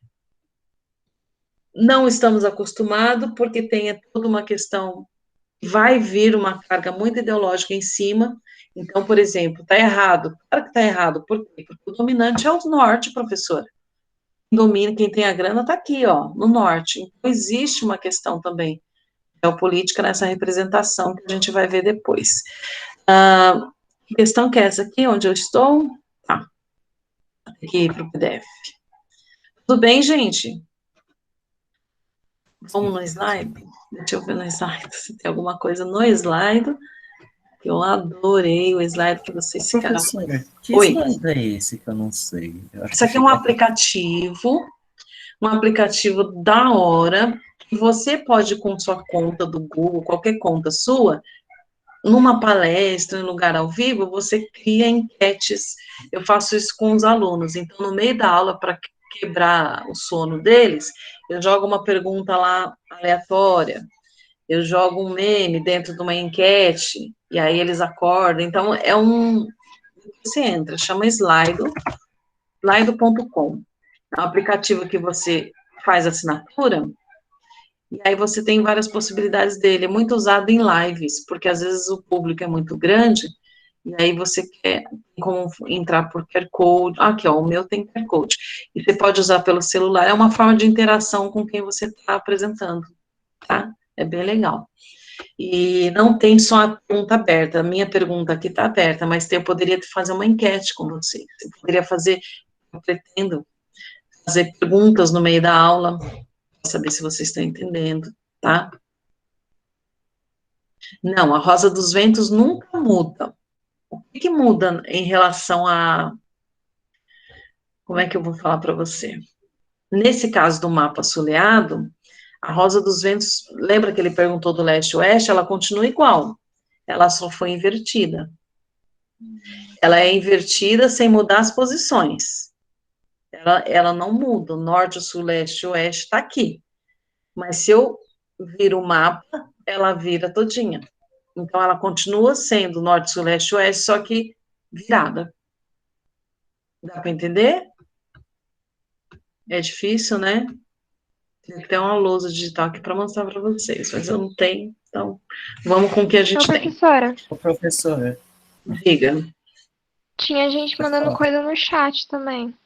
Não estamos acostumados, porque tem toda uma questão, vai vir uma carga muito ideológica em cima. Então, por exemplo, está errado. Claro que está errado. Por quê? Porque o dominante é o norte, professor. Quem domina, quem tem a grana, está aqui, ó, no norte. Então, existe uma questão também geopolítica nessa representação que a gente vai ver depois. Questão que é essa aqui, onde eu estou? Tá, aqui para o PDF. Tudo bem, gente? Vamos no slide? Deixa eu ver no slide se tem alguma coisa no slide. Eu adorei o slide que vocês ficaram. Professora, que Oi. slide é esse que eu não sei? Isso aqui é um aplicativo da hora, que você pode, com sua conta do Google, qualquer conta sua, numa palestra, em lugar ao vivo, você cria enquetes. Eu faço isso com os alunos. Então, no meio da aula, para quebrar o sono deles, eu jogo uma pergunta lá aleatória, eu jogo um meme dentro de uma enquete, e aí eles acordam. Então, você entra, chama Slido, slido.com. É um aplicativo que você faz assinatura, e aí você tem várias possibilidades dele. É muito usado em lives, porque às vezes o público é muito grande, e aí você quer como entrar por QR Code. Aqui, ó, o meu tem QR Code. E você pode usar pelo celular, é uma forma de interação com quem você está apresentando, tá? É bem legal. E não tem só a pergunta aberta, a minha pergunta aqui está aberta, mas eu poderia fazer uma enquete com vocês. Eu poderia fazer, eu pretendo fazer perguntas no meio da aula, para saber se vocês estão entendendo, tá? Não, a Rosa dos Ventos nunca muda. O que muda em relação a... Como é que eu vou falar para você? Nesse caso do mapa soleado, a Rosa dos Ventos, lembra que ele perguntou do leste-oeste? Ela continua igual, ela só foi invertida. Ela é invertida sem mudar as posições. Ela não muda, o norte, o sul, leste, o oeste está aqui. Mas se eu viro o mapa, ela vira todinha. Então, ela continua sendo norte, sul, leste, oeste, só que virada. Dá para entender? É difícil, né? Tem que ter uma lousa digital aqui para mostrar para vocês, mas eu não tenho, então vamos com o que a gente tem. Professora, Ô, professora, Diga. tinha gente mandando coisa no chat também.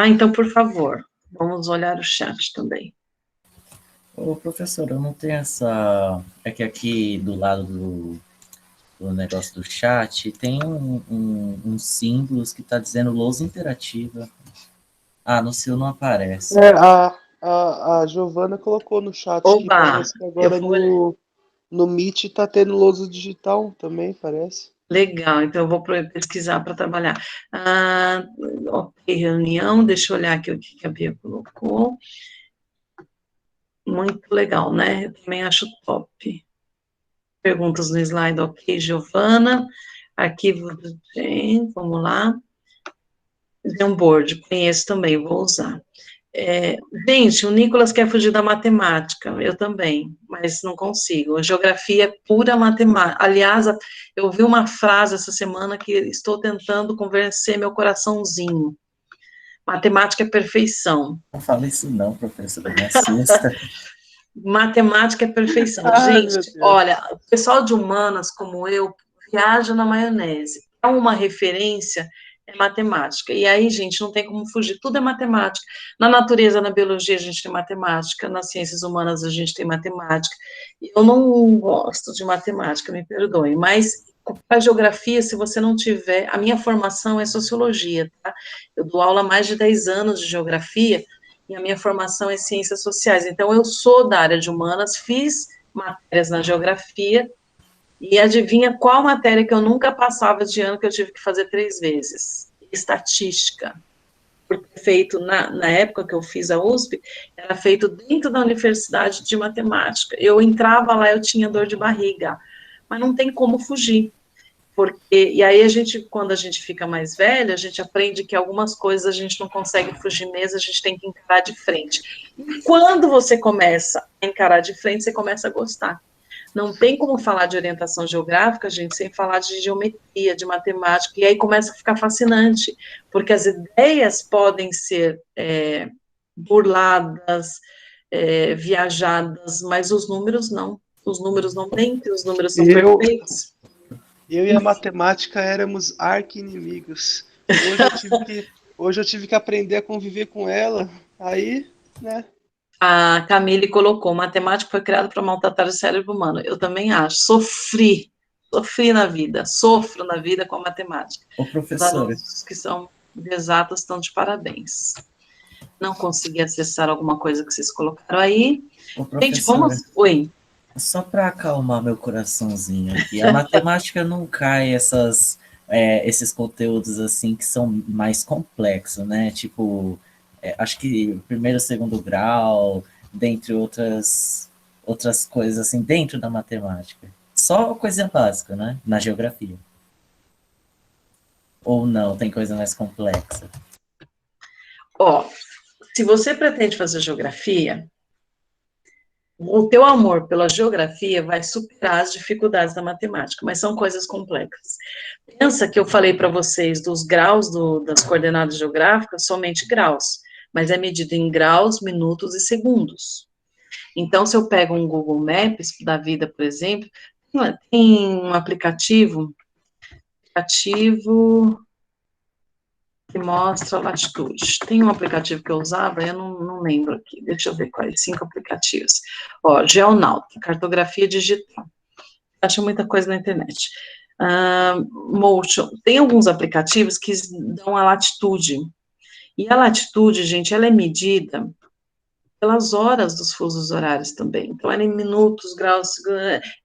Então, por favor, vamos olhar o chat também. ô, professora, eu não tenho essa... É que aqui do lado do negócio do chat tem uns símbolos que está dizendo lousa interativa. No seu não aparece. A Giovana colocou no chat que Oba! parece que agora no Meet tá tendo lousa digital também, parece. Legal, então eu vou pesquisar para trabalhar. Ah, ok, reunião, deixa eu olhar aqui o que a Bia colocou. Muito legal, né? Eu também acho top. Perguntas no slide, ok, Giovana. Arquivo do Gen, vamos lá. Jamboard, conheço também, vou usar. Gente, o Nicolas quer fugir da matemática, eu também, mas não consigo. A geografia é pura matemática. Aliás, eu vi uma frase essa semana que estou tentando convencer meu coraçãozinho. Matemática é perfeição. Não fala isso não, professor, me assusta. Matemática é perfeição. Ai, meu Gente, Deus. olha, o pessoal de humanas como eu viaja na maionese. É uma referência, é matemática. E aí, gente, não tem como fugir. Tudo é matemática. Na natureza, na biologia, a gente tem matemática. Nas ciências humanas, a gente tem matemática. Eu não gosto de matemática, me perdoe, mas para geografia, se você não tiver... A minha formação é sociologia, tá? Eu dou aula há mais de 10 anos de geografia, e a minha formação é ciências sociais. Então, eu sou da área de humanas, fiz matérias na geografia, e adivinha qual matéria que eu nunca passava de ano que eu tive que fazer 3 vezes? Estatística. Porque feito, na época que eu fiz a USP, era feito dentro da Universidade de Matemática. Eu entrava lá, eu tinha dor de barriga, mas não tem como fugir. Porque, e aí a gente, quando a gente fica mais velha, a gente aprende que algumas coisas a gente não consegue fugir mesmo, a gente tem que encarar de frente. E quando você começa a encarar de frente, você começa a gostar. Não tem como falar de orientação geográfica, gente, sem falar de geometria, de matemática, e aí começa a ficar fascinante, porque as ideias podem ser burladas, viajadas, mas os números não. Os números não mentem, os números são Eu, perfeitos. eu e a matemática éramos arqui-inimigos. Hoje eu tive que aprender a conviver com ela. Aí, né? A Camille colocou, matemática foi criada para maltratar o cérebro humano. Eu também acho. Sofri na vida, sofro na vida com a matemática. Ô, Os professora, alunos que são de exatas estão de parabéns. Não consegui acessar alguma coisa que vocês colocaram aí. ô, Gente, professora, vamos... Oi. só para acalmar meu coraçãozinho aqui, a matemática não cai esses conteúdos assim que são mais complexos, né? Tipo, acho que primeiro, segundo grau, dentre outras coisas assim, dentro da matemática. Só coisa básica, né? Na geografia. Ou não, tem coisa mais complexa. Ó, se você pretende fazer geografia, o teu amor pela geografia vai superar as dificuldades da matemática, mas são coisas complexas. Pensa que eu falei para vocês dos graus das coordenadas geográficas, somente graus, mas é medido em graus, minutos e segundos. Então, se eu pego um Google Maps da vida, por exemplo, tem um aplicativo que mostra a latitude. Tem um aplicativo que eu usava, eu não lembro aqui, deixa eu ver quais 5 aplicativos. Ó, Geonauta, cartografia digital. Acho muita coisa na internet. Motion, tem alguns aplicativos que dão a latitude. E a latitude, gente, ela é medida pelas horas dos fusos horários também. Então, é em minutos, graus,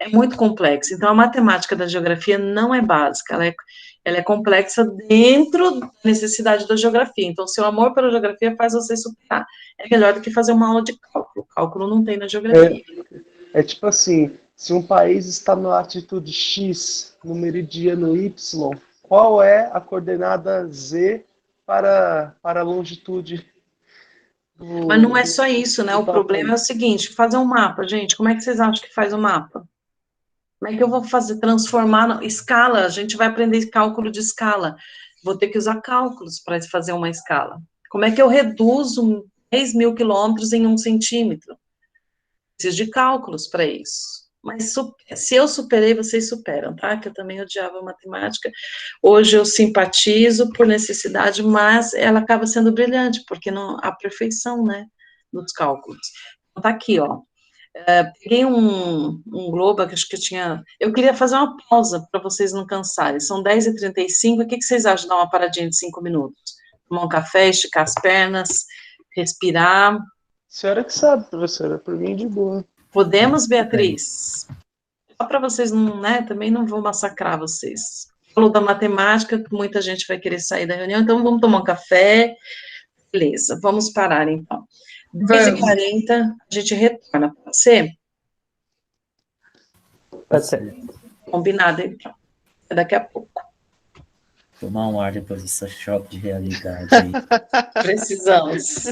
é muito complexo. Então, a matemática da geografia não é básica, ela é complexa dentro da necessidade da geografia. Então, seu amor pela geografia faz você superar. É melhor do que fazer uma aula de cálculo. Cálculo não tem na geografia. É tipo assim, se um país está na latitude X, no meridiano Y, qual é a coordenada Z para a longitude Mas não do, é só isso, né? do O tal problema é o país? seguinte, fazer um mapa, gente, como é que vocês acham que faz o mapa? Como é que eu vou fazer, transformar, escala, a gente vai aprender cálculo de escala, vou ter que usar cálculos para fazer uma escala. Como é que eu reduzo 10 mil quilômetros em 1 centímetro? Preciso de cálculos para isso. Mas se eu superei, vocês superam, tá? Que eu também odiava matemática. Hoje eu simpatizo por necessidade, mas ela acaba sendo brilhante, porque não, a perfeição, né, dos cálculos. Então, tá aqui, ó. Peguei um globo, que acho que eu tinha... Eu queria fazer uma pausa para vocês não cansarem. São 10h35, o que vocês acham de dar uma paradinha de 5 minutos? Tomar um café, esticar as pernas, respirar. Senhora que sabe, professora, por mim de boa. Podemos, Beatriz? Só para vocês não, né, também não vou massacrar vocês. falou da matemática, que muita gente vai querer sair da reunião, então vamos tomar um café. Beleza, vamos parar então. 10h40, a gente retorna, pode ser? Pode ser. Combinado, então. Até daqui a pouco. Tomar um ar depois dessa choque de realidade aí. Precisamos.